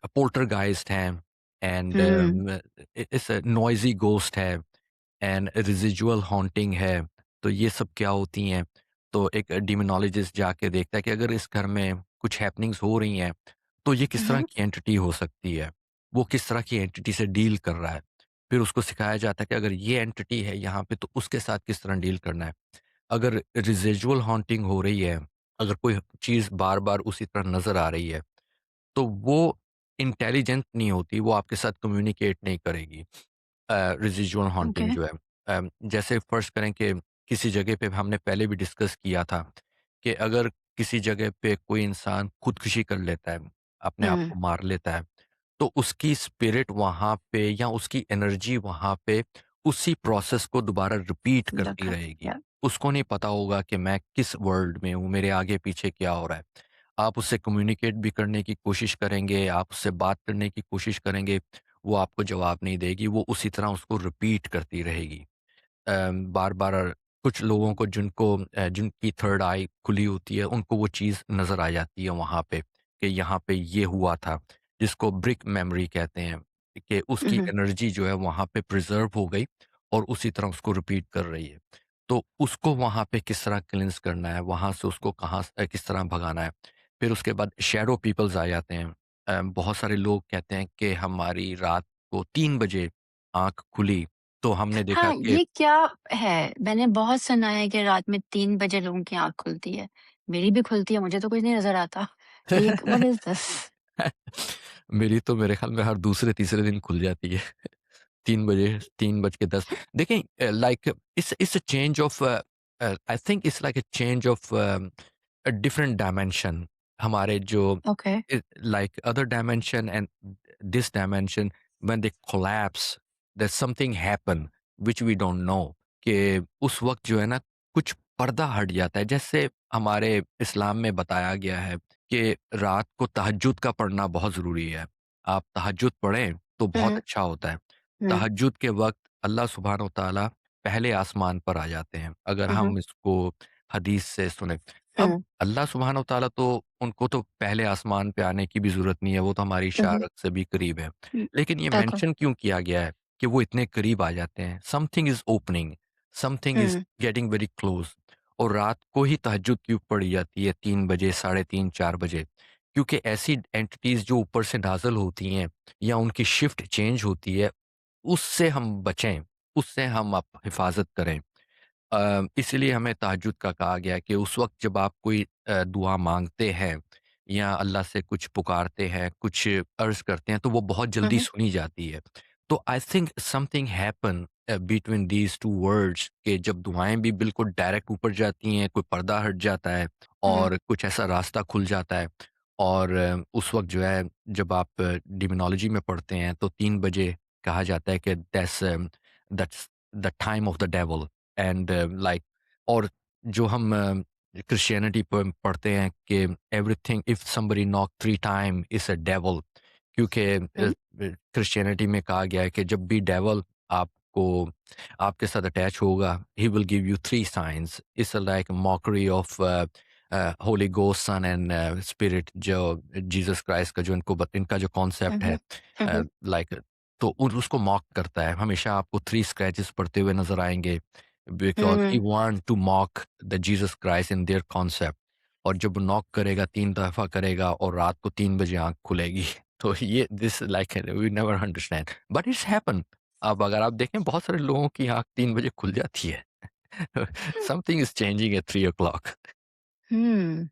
पोल्टरगाइस्ट हैं and hmm, it's a noisy ghost है एंड रेज़िडुअल हॉन्टिंग है। तो ये सब क्या होती हैं? तो एक डिमोनोलॉजिस्ट जाके देखता है कि अगर इस घर में कुछ हैपनिंग्स हो रही हैं, तो ये हुँ, किस तरह हुँ, की एंटिटी हो सकती है? वो किस तरह की एंटिटी से डील कर रहा है? फिर उसको सिखाया जाता है कि अगर ये एंटिटी है यहाँ पे तो उसके साथ किस तरह डील करना है। अगर रेज़िडुअल हॉन्टिंग हो रही है, अगर कोई चीज़ बार-बार उसी तरह नज़र आ रही है, तो वो इंटेलिजेंट नहीं होती, वो आपके साथ कम्युनिकेट नहीं करेगी। रेज़िडुअल ओके, हॉन्टिंग जो है। जैसे फ़र्ज़ करें कि किसी जगह पे हमने पहले भी डिस्कस किया था कि अगर किसी जगह पे कोई इंसान खुदकुशी कर लेता है, अपने आप हुँ, को मार लेता है, तो उसकी स्पिरिट वहाँ पे या उसकी एनर्जी वहाँ पे उसी प्रोसेस को दोबारा रिपीट करती लगा रहेगी। या उसको नहीं पता होगा कि मैं किस वर्ल्ड में हूँ, मेरे आगे-पीछे क्या हो रहा है। आप उससे कम्युनिकेट भी करने की कोशिश करेंगे, आप उससे बात करने की कोशिश करेंगे, वो आपको जवाब नहीं देगी, वो उसी तरह उसको रिपीट करती रहेगी। बार-बार कुछ लोगों को जिनकी थर्ड आई खुली होती है, उनको वो चीज़ नज़र आ जाती है वहाँ पे, कि यहाँ पे ये हुआ था, जिसको ब्रिक मेमोरी कहते हैं, कि उसकी Mhm. एनर्जी जो है वहाँ पे प्रिज़र्व हो गई और उसी तरह उसको रिपीट कर रही है। तो उसको वहाँ पे किस तरह क्लींज़ करना है, वहाँ से उसको किस तरह भगाना है। फिर उसके बाद शैडो पीपल्स आ जाते हैं। बहुत सारे लोग कहते हैं कि हमारी रात को 3 बजे आँख खुली, तो हमने देखा हाँ, कि ये क्या है? मैंने बहुत सुना है कि रात में 3 बजे लोगों की आँख खुलती है। मेरी भी खुलती है, मुझे तो कुछ नहीं नज़र आता। Like what is this? मेरी तो मेरे ख़्याल में हर दूसरे-तीसरे दिन खुल जाती है। 3 बजे 3 बज के 10 देखें like it's a change of I think it's like a change of a different dimension हमारे जो okay. Like other dimension and this dimension when they collapse there something happen which we don't know कि उस वक़्त जो है ना कुछ पर्दा हट जाता है। जैसे हमारे इस्लाम में बताया गया है कि रात को तहज्जुद का पढ़ना बहुत ज़रूरी है। आप तहज्जुद पढ़ें तो हुँ, बहुत हुँ, अच्छा होता है। हुँ, तहज्जुद के वक़्त अल्लाह सुब्हान व तआला पहले आसमान पर आ जाते हैं, अगर हुँ, हुँ, हम इसको हदीस से सुने। अब हुँ, अल्लाह सुब्हान व तआला तो उनको तो पहले आसमान पे आने की भी ज़रूरत नहीं है, वो तो हमारी हुँ, हुँ, इशारत से भी करीब है। हुँ, लेकिन ये बिल्कुल। मेंशन क्यों किया गया है कि वो इतने करीब आ जाते हैं? Something is opening, something is hmm, getting very close और रात को ही तहज्जुद क्यों पढ़ी जाती है 3 बजे, साढ़े 3, 4 बजे? क्योंकि ऐसी एंटिटीज़ जो ऊपर से नाज़िल होती हैं या उनकी शिफ्ट चेंज होती है, उससे हम बचें, उससे हम आप हिफ़ाज़त करें। इसीलिए हमें तहज्जुद का कहा गया है कि उस वक़्त जब आप कोई दुआ माँगते हैं या अल्लाह से कुछ पुकारते हैं, कुछ अर्ज़ करते हैं, तो वो बहुत हुँ, जल्दी हुँ, सुनी जाती है। तो I think something happen between these 2 words कि जब दुआएँ भी बिल्कुल डायरेक्ट ऊपर जाती हैं, कोई पर्दा हट जाता है हुँ, और कुछ ऐसा रास्ता खुल जाता है और उस वक़्त जो है जब आप डिमोनोलॉजी में पढ़ते हैं, तो 3 बजे कहा जाता है कि that's the time of the devil. And like और जो हम क्रिश्चियनिटी प पढ़ते हैं कि everything if somebody knock 3 time is a devil क्योंकि हुँ, क्रिश्चियनिटी में कहा गया है कि जब भी डेविल आपको आपके साथ अटैच होगा, he will give you 3 signs. It's like mockery of holy ghost, son and spirit जो जीसस क्राइस्ट का जो इनका जो हुँ, कॉन्सेप्ट है हुँ, हुँ, हुँ, लाइक तो उसको मॉक करता है। हमेशा आपको 3 स्क्रैचेस पड़ते हुए नज़र आएँगे। Because he hmm, want to mock the Jesus Christ in their concept और जब नॉक करेगा 3 दफ़ा करेगा और रात को 3 बजे आँख खुलेगी। तो ये this like we never understand but it's happen. अब अगर आप देखें बहुत सारे लोगों की आँख 3 बजे खुल जाती है। Something is changing at 3 o'clock। Hmm.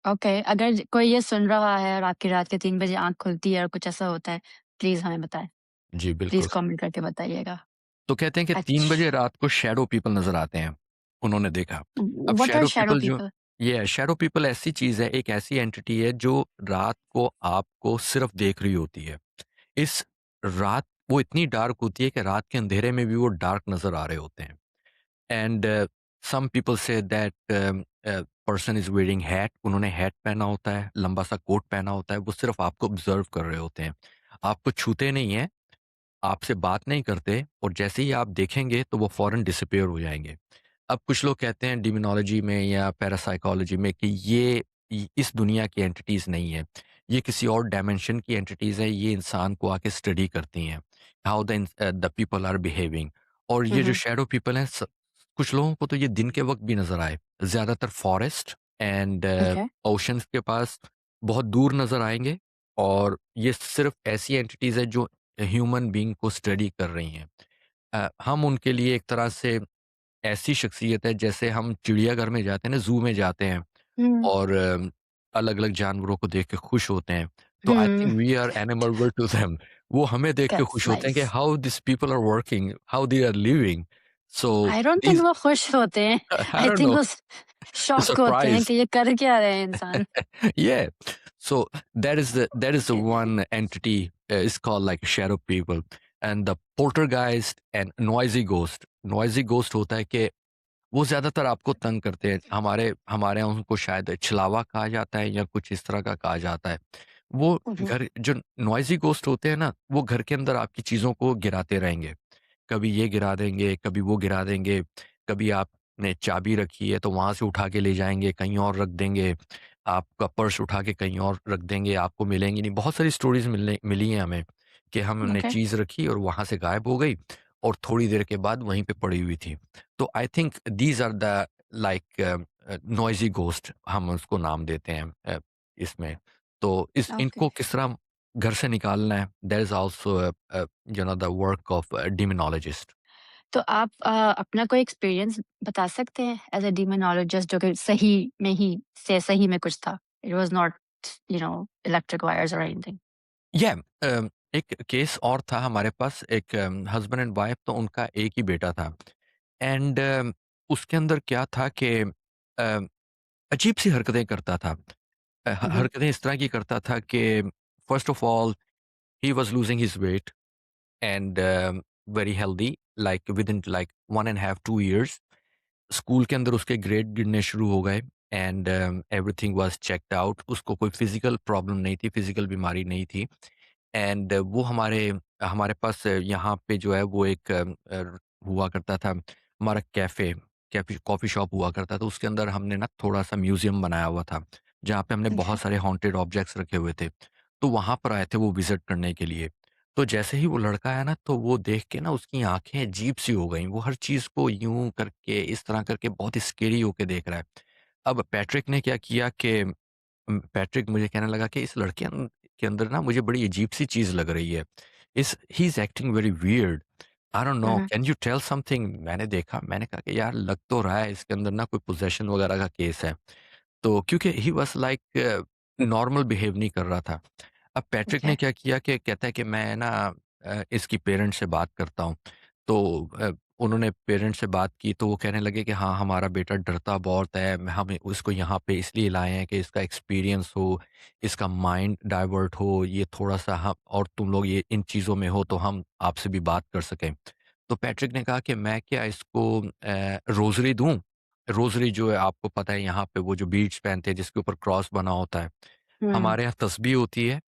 Okay, अगर कोई ये सुन रहा है और आपकी रात के 3 बजे आँख खुलती है और कुछ ऐसा होता है, प्लीज़ हमें बताएँ। जी, प्लीज़ बिल्कुल। कमेंट करके बताइएगा। तो कहते हैं कि 3 बजे अच्छ रात को शैडो पीपल नज़र आते हैं, उन्होंने देखा। अब what are shadow shadow people जो पीपल? ये शैडो पीपल ऐसी चीज़ है, एक ऐसी एंटिटी है जो रात को आपको सिर्फ़ देख रही होती है। इस रात वो इतनी डार्क होती है कि रात के अंधेरे में भी वो डार्क नज़र आ रहे होते हैं। And some people say that person is wearing hat, उन्होंने हैट पहना होता है, लंबा-सा कोट पहना होता है, वो सिर्फ़ आपको ऑब्ज़र्व कर रहे होते हैं। आपको छूते नहीं हैं, आपसे बात नहीं करते और जैसे ही आप देखेंगे तो वो फ़ौरन डिसअपीयर हो जाएँगे। अब कुछ लोग कहते हैं डिमोनोलॉजी में या पैरासाइकोलॉजी में कि ये इस दुनिया की एंटिटीज़ नहीं है। ये किसी और डायमेंशन की एंटिटीज़ हैं, ये इंसान को आके स्टडी करती हैं। How the people are behaving और हुँ, ये जो हुँ, शैडो पीपल हैं कुछ लोगों को तो ये दिन के वक़्त भी नज़र आए। ज़्यादातर फॉरेस्ट एंड ओके। ओशंस के पास बहुत दूर नज़र आएँगे और ये सिर्फ़ ऐसी एंटिटीज़ हैं जो ह्यूमन बीइंग को स्टडी कर रही हैं। हम उनके लिए एक तरह से ऐसी शख्सियत है जैसे हम चिड़ियाघर में जाते हैं ना, ज़ू में जाते हैं हुँ, और अलग-अलग जानवरों को देख के खुश होते हैं। तो I hmm, think we are animal to them. वो हमें देख के दैट्स खुश होते हैं कि nice. How this people are working, how they are living. So I don't think these वो खुश होते हैं। I I don't think no वो शॉक होते हैं सरप्राइज़। कि ये कर क्या रहे हैं इंसान। Yeah. So that is the one entity, it's called like shadow people. And the poltergeist and noisy ghost. Noisy ghost होता है कि वो ज़्यादातर आपको तंग करते हैं। हमारे हमारे यहाँ उनको शायद छलावा कहा जाता है या कुछ इस तरह का कहा जाता है। वो Mhm. घर जो नॉइज़ी गोस्ट होते हैं ना, वो घर के अंदर आपकी चीज़ों को गिराते रहेंगे। कभी ये गिरा देंगे, कभी वो गिरा देंगे, कभी आपने चाबी रखी है तो वहाँ से उठा के ले जाएँगे, कहीं और रख देंगे। आपका पर्स उठा के कहीं और रख देंगे, आपको मिलेंगी नहीं। बहुत सारी स्टोरीज़ मिली हैं हमें कि हमने Okay. चीज़ रखी और वहाँ से गायब हो गई और थोड़ी देर के बाद वहीं पे पड़ी हुई थी। तो I think these are the like noisy ghost हम उसको नाम देते हैं इसमें। तो इस Okay. इनको किस तरह घर से निकालना है, that is also the work of demonologist. तो आप अपना कोई एक्सपीरियंस बता सकते हैं एज़ अ डीमोनोलॉजिस्ट जो कि सही में ही से सही में कुछ था? It was not electric wires और एनीथिंग। या एक केस और था हमारे पास, एक हस्बैंड एंड वाइफ, तो उनका एक ही बेटा था एंड उसके अंदर क्या था कि अजीब-सी हरकतें करता था। हुँ, हरकतें इस तरह की करता था कि first of all he was losing his weight and very healthy, like within like 1 and half 2 years. School के अंदर उसके ग्रेड गिरने शुरू हो गए and everything was checked out. उसको कोई फिज़िकल प्रॉब्लम नहीं थी, फिज़िकल बीमारी नहीं थी एंड वो हमारे हमारे पास यहाँ पे जो है वो एक हुआ करता था हमारा कैफ़े कॉफ़ी शॉप हुआ करता था। उसके अंदर हमने ना थोड़ा-सा म्यूज़ियम बनाया हुआ था, जहाँ पे हमने ओके। बहुत सारे हॉन्टेड ऑब्जेक्ट्स रखे हुए थे। तो वहाँ पर आए थे वो विज़िट करने के लिए। तो जैसे ही वो लड़का आया ना, तो वो देख के ना उसकी आँखें अजीब-सी हो गईं। वो हर चीज़ को यूँ करके, इस तरह करके बहुत स्केरी होके देख रहा है। अब पैट्रिक ने क्या किया कि पैट्रिक मुझे कहने लगा कि इस लड़के के अंदर ना मुझे बड़ी अजीब-सी चीज़ लग रही है। इस he is acting very weird. I don't hmm, no, hmm, can you tell something? मैंने देखा, मैंने कहा कि यार लग तो रहा है इसके अंदर ना कोई पोसेशन वगैरह का केस है। तो क्योंकि ही वाज़ लाइक नॉर्मल बिहेव नहीं कर रहा था। अब पैट्रिक ओके। ने क्या किया कि कहता है कि मैं ना इसकी पेरेंट्स से बात करता हूँ। तो उन्होंने पेरेंट्स से बात की तो वो कहने लगे कि हाँ, हमारा बेटा डरता बहुत है। हम उसको यहाँ पे इसलिए लाए हैं कि इसका एक्सपीरियंस हो, इसका माइंड डाइवर्ट हो, ये थोड़ा-सा हम और तुम लोग ये इन चीज़ों में हो तो हम आपसे भी बात कर सकें। तो पैट्रिक ने कहा कि मैं क्या इसको रोज़री दूँ? रोज़री जो है आपको पता है यहाँ पे वो जो बीड्स पहनते हैं जिसके ऊपर क्रॉस बना होता है। हुँ, हमारे यहाँ तस्बीह होती है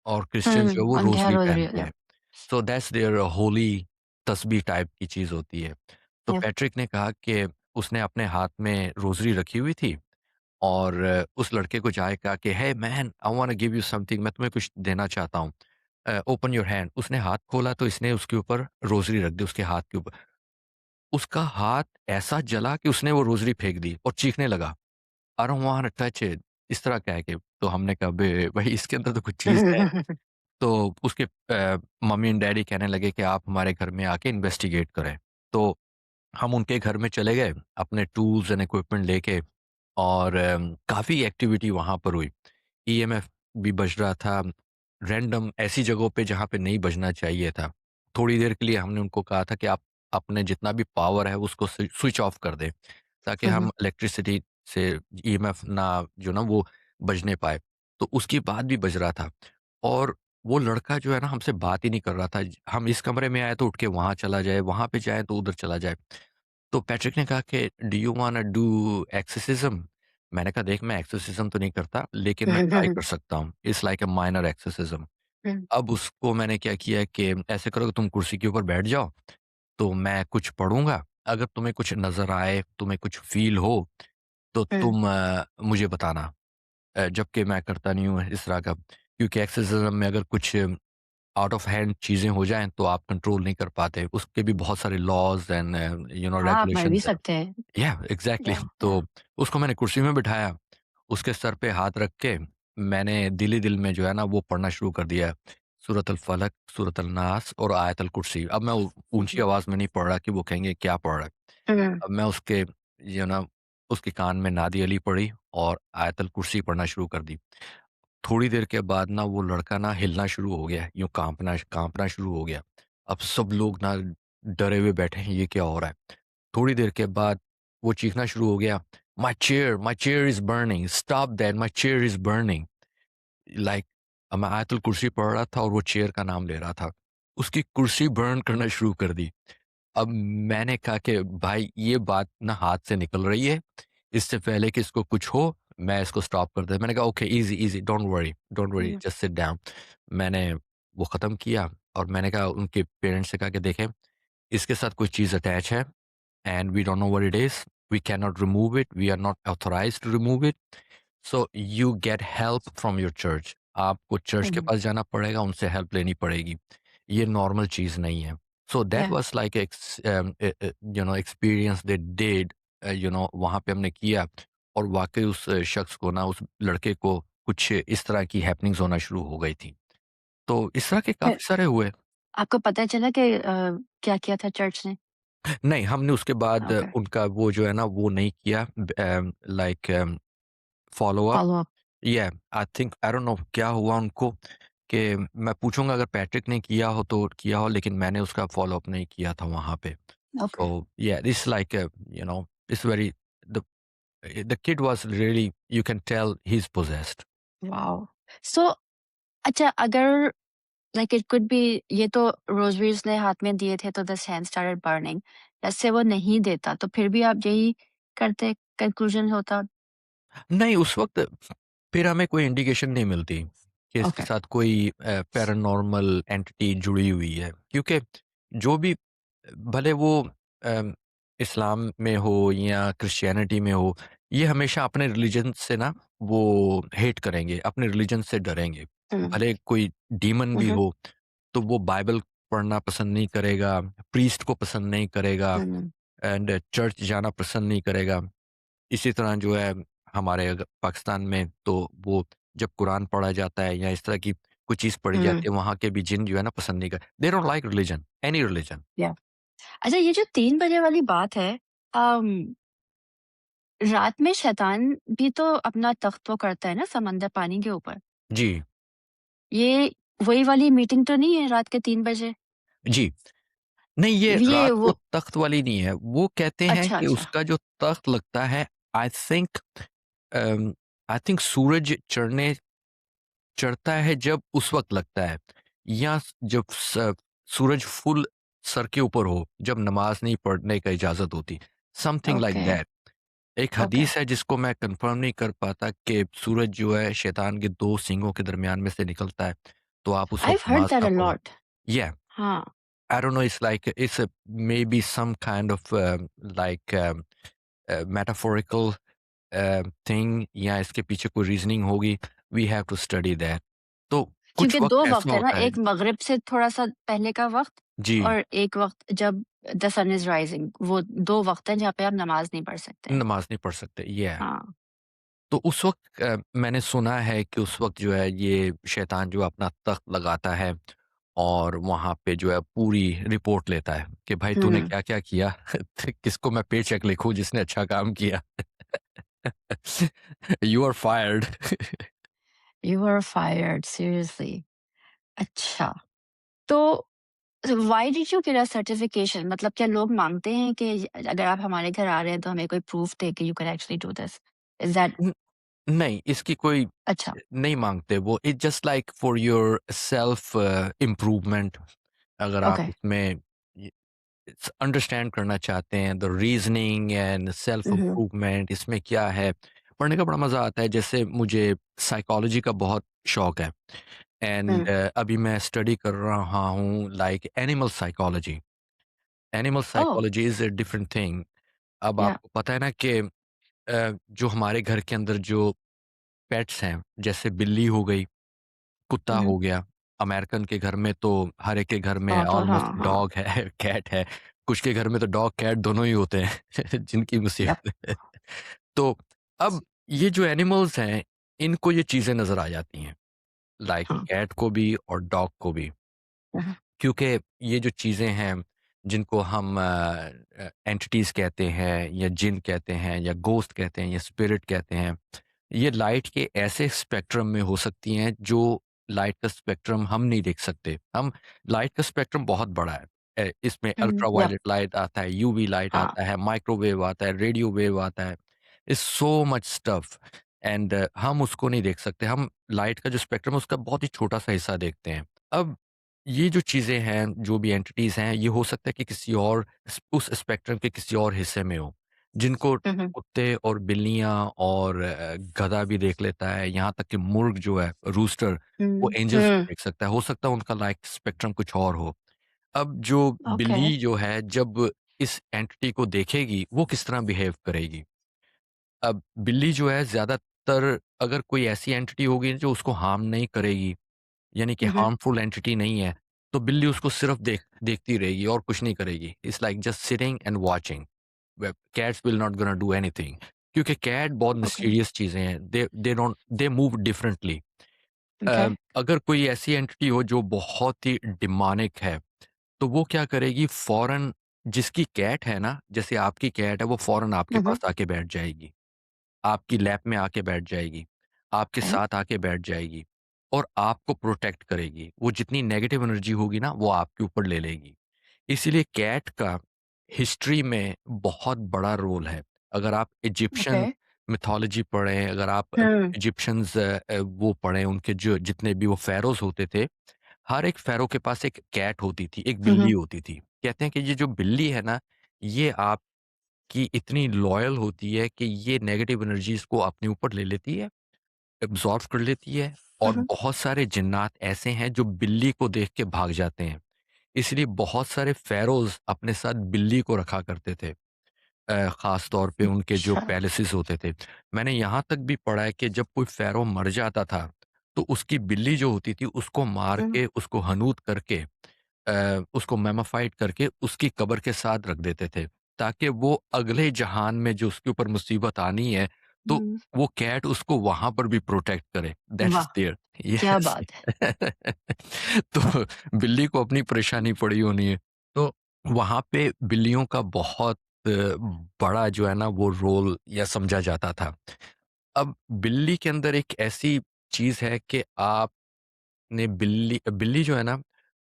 और क्रिश्चियंस जो है वो उनके यहाँ रोज़री रोज़री पहनते या हैं। सो दैट्स देयर होली तस्बीह टाइप की चीज़ होती है। तो या पैट्रिक ने कहा कि उसने अपने हाथ में रोज़री रखी हुई थी और उस लड़के को जाके कहा कि hey man, I want to give you something, मैं तुम्हें कुछ देना चाहता हूँ। Open your hand. उसने हाथ खोला तो इसने उसके ऊपर रोज़री रख दी उसके हाथ के ऊपर। उसका हाथ ऐसा जला कि उसने वो रोज़री फेंक दी और चीखने लगा, I don't want to touch it, इस तरह कह के। तो हमने कहा बे भई इसके अंदर तो कुछ चीज़ है। तो उसके मम्मी एंड डैडी कहने लगे कि आप हमारे घर में आके इन्वेस्टिगेट करें। तो हम उनके घर में चले गए, अपने टूल्स एंड इक्विपमेंट लेके और काफ़ी एक्टिविटी वहाँ पर हुई। ईएमएफ भी बज रहा था, रैंडम ऐसी जगहों पे जहाँ पे नहीं बजना चाहिए था। थोड़ी देर के लिए हमने उनको कहा था कि आप अपने जितना भी पावर है उसको स्विच ऑफ कर दें, ताकि हुँ, हम हुँ, इलेक्ट्रिसिटी से ईएमएफ ना जो ना वो बजने पाए। तो उसके बाद भी बज रहा था और वो लड़का जो है ना हमसे बात ही नहीं कर रहा था। हम इस कमरे में आए तो उठ के वहाँ चला जाए, वहाँ पे जाए तो उधर चला जाए। तो पैट्रिक ने कहा कि डू यू वांना डू एक्सोर्सिज़्म? मैंने कहा देख मैं एक्सोर्सिज़्म तो नहीं करता, लेकिन मैं ट्राई कर सकता हूँ। It's like a minor exorcism. Hmm, अब उसको मैंने क्या किया कि ऐसे करो कि तुम कुर्सी के ऊपर बैठ जाओ, तो मैं कुछ पढ़ूँगा। अगर तुम्हें कुछ नज़र आए, तुम्हें कुछ फ़ील हो, तो हुँ, तुम मुझे बताना। जबकि मैं करता नहीं हूँ इस तरह का, क्योंकि एक्सोर्सिज़्म में अगर कुछ आउट ऑफ हैंड चीज़ें हो जाएँ, तो आप कंट्रोल नहीं कर पाते। उसके भी बहुत सारे लॉज़ एंड हाँ, आप मर भी रेगुलेशंस हैं। सकते हैं। या एग्ज़ैक्टली। या तो उसको मैंने कुर्सी में बिठाया, उसके सर पे हाथ रख के मैंने दिल ही दिल में जो है ना वो पढ़ना शुरू कर दिया। सूरत अल फलक, सूरत अल नास और आयत अल कुर्सी। अब मैं ऊँची हुँ, आवाज़ में नहीं पढ़ रहा कि वो कहेंगे क्या पढ़ रहा है। हुँ, अब मैं उसके उसके कान में नादी अली पढ़ी और आयत अल कुर्सी पढ़ना शुरू कर दी। थोड़ी देर के बाद ना वो लड़का ना हिलना शुरू हो गया, यूँ काँपना काँपना शुरू हो गया। अब सब लोग ना डरे हुए बैठे हैं, ये क्या हो रहा है? थोड़ी देर के बाद वो चीखना शुरू हो गया, my chair is burning, stop that, my chair is burning. Like मैं आयतुल कुर्सी पढ़ रहा था और वो चेयर का नाम ले रहा था। उसकी कुर्सी बर्न करना शुरू कर दी। अब मैंने कहा कि भाई ये बात ना हाथ से निकल रही है, इससे पहले कि इसको कुछ हो, मैं इसको स्टॉप कर दूँ। मैंने कहा okay easy easy don't worry hmm, just sit down. मैंने वो ख़त्म किया और मैंने कहा उनके पेरेंट्स से कहा कि देखें इसके साथ कोई चीज़ अटैच है and we don't know what it is, we can not remove it, we are not authorised to remove it, so you get help from your church. आपको चर्च के हुँ, पास जाना पड़ेगा, उनसे हेल्प लेनी पड़ेगी। ये नॉर्मल चीज़ नहीं है। सो दैट या was like experience that did वहाँ पे हमने किया और वाक़ई उस शख्स को ना उस लड़के को कुछ इस तरह की हैपनिंग्स होना शुरू हो गई थी। तो इस तरह के फिर काफ़ी सारे हुए। आपको पता चला कि क्या किया था चर्च ने? नहीं, हमने उसके बाद ओके, उनका वो जो है ना वो नहीं किया लाइक फ़ॉलो अप। फ़ॉलो-अप, या आई डोंट नो क्या हुआ उनको कि मैं पूछूँगा अगर पैट्रिक ने किया हो तो किया हो लेकिन मैंने उसका फ़ॉलो अप नहीं किया था वहाँ पे। Okay, so yeah this like it's very the the kid was really you can tell he is possessed. Wow! So अच्छा अगर लाइक इट कुड बी ये तो रोज़रीज़ ने हाथ में दिए थे तो द हैंड स्टार्टेड बर्निंग। जैसे वो नहीं देता तो फिर भी आप यही करते कंक्लूजन होता नहीं, उस वक़्त फिर हमें कोई इंडिकेशन नहीं मिलती कि इसके ओके, साथ कोई पैरानॉर्मल एंटिटी जुड़ी हुई है। क्योंकि जो भी भले वो अम, इस्लाम में हो या क्रिश्चियनिटी में हो, ये हमेशा अपने रिलीजन से ना वो हेट करेंगे, अपने रिलीजन से डरेंगे। हुँ, भले कोई डीमन हुँ, भी हुँ, हो, तो वो बाइबल पढ़ना पसंद नहीं करेगा, प्रीस्ट को पसंद नहीं करेगा हुँ, एंड चर्च जाना पसंद नहीं करेगा। इसी तरह जो है हमारे पाकिस्तान में तो वो जब कुरान पढ़ा जाता है या इस तरह की कोई चीज़ पढ़ी हुँ, जाती है, वहाँ के भी जिन जो है ना पसंद नहीं कर they don't like religion, any religion. या अच्छा ये जो 3 बजे वाली बात है अम, रात में शैतान भी तो अपना तख्त वो करता है ना समंदर पानी के ऊपर। जी, ये वही वाली मीटिंग तो नहीं है रात के 3 बजੇ? जी। नहीं ये ये रात को वो तख्त वाली नहीं है, वो कहते हैं अच्छा, कि अच्छा। उसका जो तख्त लगता है I think um, I think सूरज चढ़ता है जब उस वक़्त लगता है या जब सूरज फुल सर के ऊपर हो, जब नमाज़ नहीं पढ़ने का इजाज़त होती, समथिंग लाइक ओके, दैट। एक ओके। हदीस है जिसको मैं कन्फर्म नहीं कर पाता कि सूरज जो है शैतान के 2 सींगों के दरमियान में से निकलता है, तो आप उस आई वक़्त हैव हर्ड नमाज़ दैट ना अ पढ़ो। लॉट या हाँ, I don't know it's like it's maybe some kind of like metaphorical thing या इसके पीछे कोई रीज़निंग होगी, we have to study that. तो कुछ क्योंकि वक़्त 2 ऐसा वक़्त है ना, होता है। एक मगरिब से थोड़ा-सा पहले का वक़्त जी, और एक वक़्त जब द सन इज़ राइज़िंग वो 2 वक़्त हैं जहाँ पे आप नमाज़ नहीं पढ़ सकते हैं। नमाज़ नहीं पढ़ सकते, या हाँ। तो उस वक़्त मैंने सुना है कि उस वक़्त जो है ये शैतान जो अपना तख़्त लगाता है और वहाँ पे जो है पूरी रिपोर्ट लेता है कि भाई तूने हुँ, क्या-क्या किया? किसको मैं पे चेक लिखूँ जिसने अच्छा काम किया? You are fired. You are fired seriously अच्छा, तो why did you get a certification मतलब क्या लोग माँगते हैं कि अगर आप हमारे घर आ रहे हैं तो हमें कोई प्रूफ दें कि you can actually do this? Is that न नहीं, इसकी कोई अच्छा, नहीं माँगते वो, it's just like for your self improvement. अगर आप ओके। इसमें अंडरस्टैंड करना चाहते हैं the reasoning and self hmm, hmm, improvement इसमें क्या है, पढ़ने का बड़ा मज़ा आता है। जैसे मुझे साइकोलॉजी का बहुत शौक है हुँ, एंड अभी मैं स्टडी कर रहा हूँ like animal psychology. Animal oh! Psychology is a different thing. अब या आपको पता है ना कि जो हमारे घर के अंदर जो पेट्स हैं, जैसे बिल्ली हो गई, कुत्ता हुँ, हुँ, हो गया, अमेरिकन के घर में तो हर एक के घर में हाँ, तो ऑलमोस्ट हाँ, हाँ, डॉग है, कैट है, कुछ के घर में तो डॉग, कैट दोनों ही होते हैं, जिनकी यप, मुसीबत है। तो अब ये जो एनिमल्स हैं, इनको ये चीज़ें नज़र आ जाती हैं, लाइक हाँ, कैट को भी और डॉग को भी। हुँ, क्योंकि ये जो चीज़ें हैं, जिनको हम एंटिटीज़ कहते हैं या जिन कहते हैं या घोस्ट कहते हैं या स्पिरिट कहते हैं, ये लाइट के ऐसे स्पेक्ट्रम में हो सकती हैं जो लाइट का स्पेक्ट्रम हम नहीं देख सकते। हम लाइट का स्पेक्ट्रम बहुत बड़ा है। इसमें हुँ, यप, अल्ट्रावायलेट लाइट आता है, यूवी लाइट हाँ, आता है, माइक्रोवेव आता है, रेडियो वेव आता है। It's so much stuff and हम उसको नहीं देख सकते। हम लाइट का जो स्पेक्ट्रम है उसका बहुत ही छोटा-सा हिस्सा देखते हैं। अब ये जो चीज़ें हैं, जो भी एंटिटीज़ हैं, ये हो सकता है कि किसी और उस स्पेक्ट्रम के किसी और हिस्से में हो, जिनको हुँ, हुँ। कुत्ते और बिल्लियाँ और गधा भी देख लेता है, यहाँ तक कि मुर्ग जो है, रूस्टर, वो हुँ, एंजल्स भी हुँ, देख सकता है। हो सकता है उनका लाइक स्पेक्ट्रम कुछ और हो। अब जो ओके। बिल्ली जो है, जब इस एंटिटी को देखेगी, वो किस तरह बिहेव करेगी? अब बिल्ली जो है ज़्यादातर, अगर कोई ऐसी एंटिटी होगी जो उसको हार्म नहीं करेगी, यानी कि हुँ, हुँ, हार्मफुल एंटिटी नहीं है, तो बिल्ली उसको सिर्फ़ देखती रहेगी और कुछ नहीं करेगी। It's like just sitting and watching. Way cats will not gonna do anything, क्योंकि कैट बहुत ओके, मिस्टीरियस चीज़ें हैं। They move differently. ओके। अगर कोई ऐसी एंटिटी हो जो बहुत ही डिमॉनिक है, तो वो क्या करेगी, फ़ौरन जिसकी कैट है ना, जैसे आपकी कैट है, वो फ़ौरन आपके हुँ, हुँ, पास आके बैठ जाएगी। आपकी लैप में आके बैठ जाएगी, आपके ओके। साथ आके बैठ जाएगी और आपको प्रोटेक्ट करेगी। वो जितनी नेगेटिव एनर्जी होगी ना, वो आपके ऊपर ले लेगी। इसीलिए कैट का हिस्ट्री में बहुत बड़ा रोल है। अगर आप ओके। इजिप्शियन मिथोलॉजी पढ़ें, अगर आप हुँ, इजिप्शियंस वो पढ़ें, उनके जो जितने भी वो फ़ैरोज़ होते थे, हर एक फ़ैरो के पास एक कैट होती थी, एक हुँ, बिल्ली हुँ, होती थी। कहते हैं कि ये जो बिल्ली है ना, ये आपकी इतनी लॉयल होती है कि ये नेगेटिव एनर्जीज़ को अपने ऊपर ले लेती है, एब्ज़ॉर्ब कर लेती है, हुँ, और हुँ, बहुत सारे जिन्नात ऐसे हैं जो बिल्ली को देख के भाग जाते हैं। इसलिए बहुत सारे फ़ैरोज़ अपने साथ बिल्ली को रखा करते थे। ख़ास तौर पे उनके जो अच्छा। पैलेसेस होते थे। मैंने यहाँ तक भी पढ़ा है कि जब कोई फ़ैरो मर जाता था, तो उसकी बिल्ली जो होती थी, उसको मार हुँ, के, उसको हनूत करके, उसको मैमिफ़ाइड करके उसकी कब्र के साथ रख देते थे, ताकि वो अगले जहान में जो उसके ऊपर मुसीबत आनी है, तो हुँ, वो कैट उसको वहाँ पर भी प्रोटेक्ट करे। दैट्स वाह! देयर। क्या यस। बात है। तो बिल्ली को अपनी परेशानी पड़ी होनी है। तो वहाँ पे बिल्लियों का बहुत बड़ा जो है ना, वो रोल या समझा जाता था। अब बिल्ली के अंदर एक ऐसी चीज़ है कि आपने बिल्ली बिल्ली जो है ना,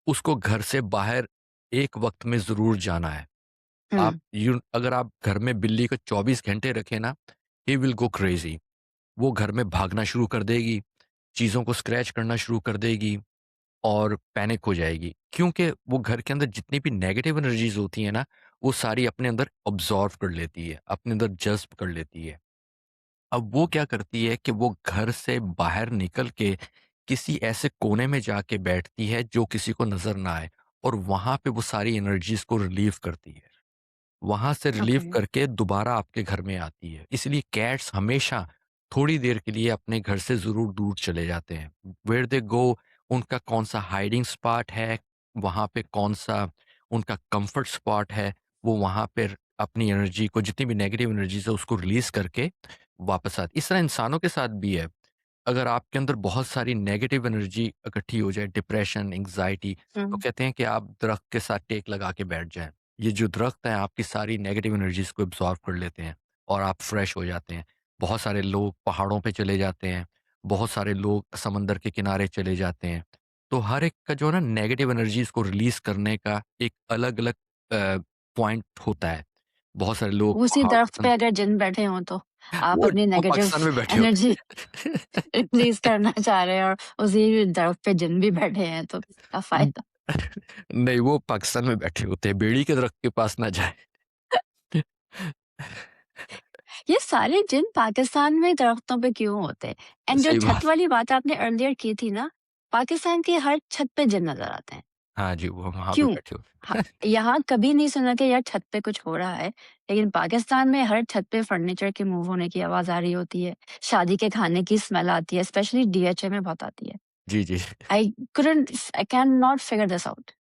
उसको घर से बाहर एक वक़्त में ज़रूर जाना है। आप हुँ, अगर आप घर में बिल्ली को 24 घंटे रखें ना, ही विल गो क्रेज़ी। वो घर में भागना शुरू कर देगी, चीज़ों को स्क्रैच करना शुरू कर देगी और पैनिक हो जाएगी। क्योंकि वो घर के अंदर जितनी भी नेगेटिव एनर्जीज़ होती हैं ना, वो सारी अपने अंदर अब्ज़ॉर्ब कर लेती है, अपने अंदर जज़्ब कर लेती है। अब वो क्या करती है कि वो घर से बाहर निकल के किसी ऐसे कोने में जाके बैठती है जो किसी को नज़र ना आए, और वहाँ पे वो सारी एनर्जीज़ को रिलीव करती है। वहाँ से रिलीव ओके। करके दोबारा आपके घर में आती है। इसलिए कैट्स हमेशा थोड़ी देर के लिए अपने घर से ज़रूर दूर चले जाते हैं। वेयर दे गो, उनका कौन-सा हाइडिंग स्पॉट है, वहाँ पे कौन-सा उनका कम्फर्ट स्पॉट है, वो वहाँ पे अपनी एनर्जी को, जितनी भी नेगेटिव एनर्जीज़ है, उसको रिलीज़ करके वापस आती है। इस तरह इंसानों के साथ भी है। अगर आपके अंदर बहुत सारी नेगेटिव एनर्जी इकट्ठी हो जाए, डिप्रेशन, एंग्ज़ायटी, तो हुँ, कहते हैं कि आप दरख्त के साथ टेक लगा के बैठ जाएँ। ये जो दरख्त हैं, आपकी सारी नेगेटिव एनर्जीज़ को एब्ज़ॉर्ब कर लेते हैं और आप फ्रेश हो जाते हैं। बहुत सारे लोग पहाड़ों पे चले जाते हैं, बहुत सारे लोग समंदर के किनारे चले जाते हैं। तो हर एक का जो है ना, नेगेटिव एनर्जीज़ को रिलीज़ करने का एक अलग-अलग पॉइंट होता है। बहुत सारे लोग उसी पहाड़ दरख़्त पसंद, पे अगर जिन बैठे हों तो आप वो अपनी वो नेगेटिव पाकिस्तान में बैठे होते एनर्जी हैं। रिलीज़ करना चाह रहे हैं और उसी दरख़्त पे जिन भी बैठे हैं तो क्या फ़ायदा? नहीं, वो पाकिस्तान में बैठे होते हैं, बेड़ी के दरख्त के पास ना जाएँ। ये सारे जिन पाकिस्तान में दरख्तों पे क्यों होते हैं? एंड जो सही छत बात। वाली बात आपने अर्लियर की थी ना, पाकिस्तान की हर छत पे जिन नज़र आते हैं। हाँ जी, वो वहाँ पे क्यों? बैठे हाँ, होते हैं। यहाँ कभी नहीं सुना कि यार छत पे कुछ हो रहा है, लेकिन पाकिस्तान में हर छत पे फर्नीचर के मूव होने की आवाज़ आ रही होती है, शादी के खाने की स्मेल आती है, स्पेशली डीएचए में बहुत आती है। जी, जी। I can not figure this out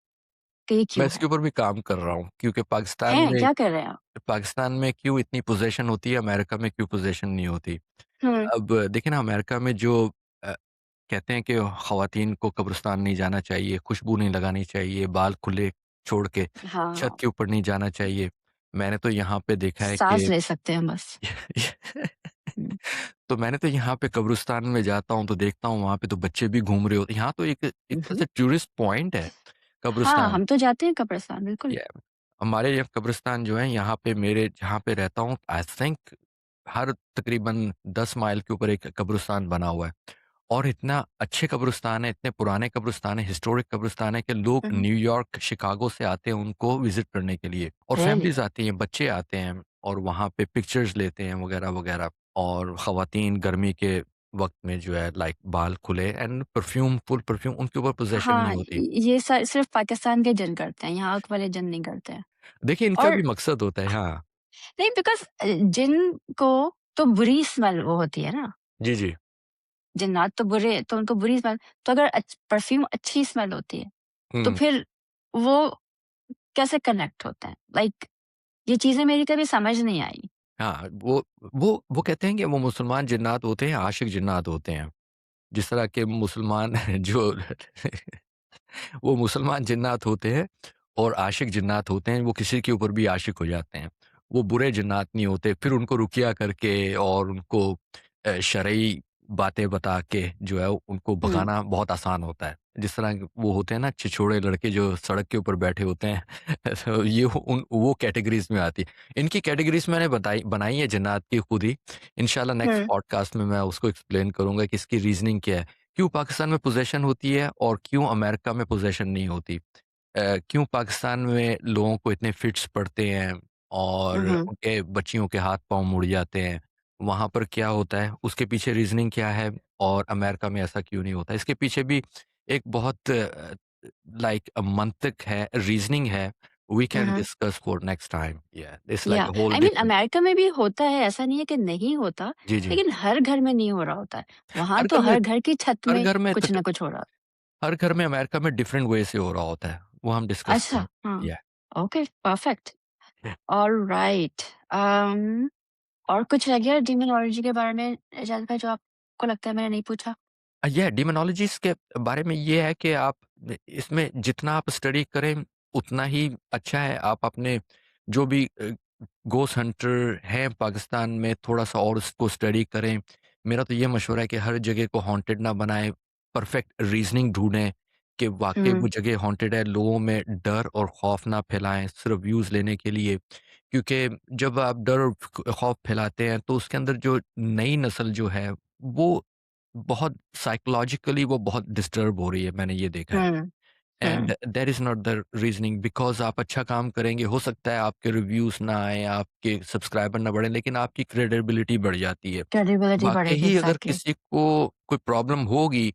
कि ये मैं क्यों है? इसके ऊपर भी काम कर रहा हूँ, क्योंकि हैं? क्या कर रहे हैं आप? पाकिस्तान में क्यों इतनी पोज़ेशन होती है, अमेरिका में क्यों पोज़ेशन नहीं होती। हुँ, अब देखिए ना, अमेरिका में जो अ, कहते हैं कि ख़वातीन को कब्रिस्तान नहीं जाना चाहिए, खुशबू नहीं लगानी चाहिए, बाल खुले छोड़ के छत हाँ, के ऊपर नहीं जाना चाहिए। मैंने तो यहाँ पे देखा है साँस कि ले सकते हैं बस। हुँ, तो मैंने तो यहाँ पे कब्रिस्तान में जाता हूँ तो देखता हूँ, वहाँ पे तो बच्चे भी घूम रहे होते हैं। यहाँ तो एक एक हुँ, तरह हुँ। से टूरिस्ट पॉइंट है हाँ, कब्रिस्तान। हम तो जाते हैं कब्रिस्तान बिल्कुल। ये हमारे यहाँ कब्रिस्तान जो है, यहाँ पे मेरे जहाँ पे रहता हूँ, आई थिंक हर तकरीबन 10 माइल के ऊपर एक कब्रिस्तान बना हुआ है। और इतना अच्छे कब्रिस्तान है, इतने पुराने कब्रिस्तान है, हिस्टोरिक कब्रिस्तान है कि लोग हुँ, हुँ। न्यूयॉर्क, शिकागो से आते हैं उनको विज़िट करने के लिए और रियली? फैमिलीज़ आती हैं, बच्चे आते हैं और वहाँ पे पिक्चर्स लेते हैं वगैरह-वगैरह और ख़वातीन गर्मी के वक़्त में जो है लाइक बाल खुले एंड परफ्यूम फुल परफ्यूम उनके ऊपर पोज़ेशन नहीं हाँ, होती। ये सिर्फ़ पाकिस्तान के जिन करते हैं, यहाँ वाले जिन नहीं करते हैं। देखिए इनका और भी मकसद होता है हाँ। नहीं बिकॉज़ जिन को तो बुरी स्मेल वो होती है ना, जी, जी। जिन्नात तो बुरे तो उनको बुरी स्मेल तो अगर परफ्यूम अच्छी स्मेल होती है, तो हुँ। फिर वो कैसे कनेक्ट होते हैं? लाइक ये चीज़ें मेरी कभी समझ नहीं आई। हाँ, वो कहते हैं कि वो मुसलमान जिन्नात होते हैं, आशिक जिन्नात होते हैं। जिस तरह के मुसलमान जो वो मुसलमान जिन्नात होते हैं और आशिक जिन्नात होते हैं, वो किसी के ऊपर भी आशिक हो जाते हैं। वो बुरे जिन्नात नहीं होते, फिर उनको रुक़्या करके और उनको शरई बातें बता के जो है उनको हुँ, भगाना बहुत आसान होता है। जिस तरह के वो होते हैं ना छिछोरे लड़के जो सड़क के ऊपर बैठे होते हैं, तो ये वो कैटेगरीज़ में आती है। इनकी कैटेगरीज़ मैंने बनाई है जिन्नात की खुद ही। इंशाल्लाह नेक्स्ट हुँ, पॉडकास्ट में मैं उसको एक्सप्लेन करूँगा कि इसकी रीज़निंग क्या है। क्यों पाकिस्तान में पोज़ेशन होती है और क्यों अमेरिका में पोज़ेशन नहीं होती? क्यों पाकिस्तान में लोगों को इतने फिट्स पड़ते हैं और उहुँ, उनके बच्चियों के हाथ-पाँव मुड़ जाते हैं? वहाँ पर क्या होता है? उसके पीछे रीज़निंग क्या है? और अमेरिका में ऐसा क्यों नहीं होता? इसके पीछे भी एक बहुत लाइक मंतिक है, रीज़निंग है। वी कैन उहुँ। Discuss for next time. Yeah it's yeah like a whole I mean different. America में भी होता है, ऐसा नहीं है कि नहीं होता, जी, जी। लेकिन हर घर में नहीं हो रहा होता है। वहाँ हर तो घर में हर घर की छत हर में घर में कुछ तक ना कुछ हो रहा हर घर में अमेरिका में डिफरेंट वे से हो रहा होता है। वो हम डिस्कस अच्छा, करेंगे। हाँ, या ओके, परफेक्ट, ऑलराइट। और कुछ रह गया डिमोनोलॉजी के बारे में इजाज़त भाई जो आपको लगता है मैंने नहीं पूछा? ये डिमोनोलॉजीज़ के बारे में ये है कि आप इसमें जितना आप स्टडी करें, उतना ही अच्छा है। आप अपने जो भी घोस्ट हंटर हैं पाकिस्तान में, थोड़ा-सा और उसको स्टडी करें। मेरा तो ये मशवरा है कि हर जगह को हॉन्टेड ना बनाएँ, परफेक्ट रीज़निंग ढूँढें कि वाक़ई हुँ, वो जगह हॉन्टेड है। लोगों में डर और खौफ ना फैलाएँ सिर्फ़ व्यूज़ लेने के लिए। क्योंकि जब आप डर और खौफ फैलाते हैं, तो उसके अंदर जो नई नस्ल जो है, वो बहुत साइकोलॉजिकली वो बहुत डिस्टर्ब हो रही है, मैंने ये देखा है। Hmm, and hmm, that is not the reasoning because आप अच्छा काम करेंगे, हो सकता है आपके रिव्यूज़ ना आएँ, आपके सब्सक्राइबर ना बढ़ें, लेकिन आपकी क्रेडिबिलिटी बढ़ जाती है। क्रेडिबिलिटी वाक़ई बढ़ेगी ही अगर एग्ज़ैक्टली। किसी को कोई प्रॉब्लम होगी,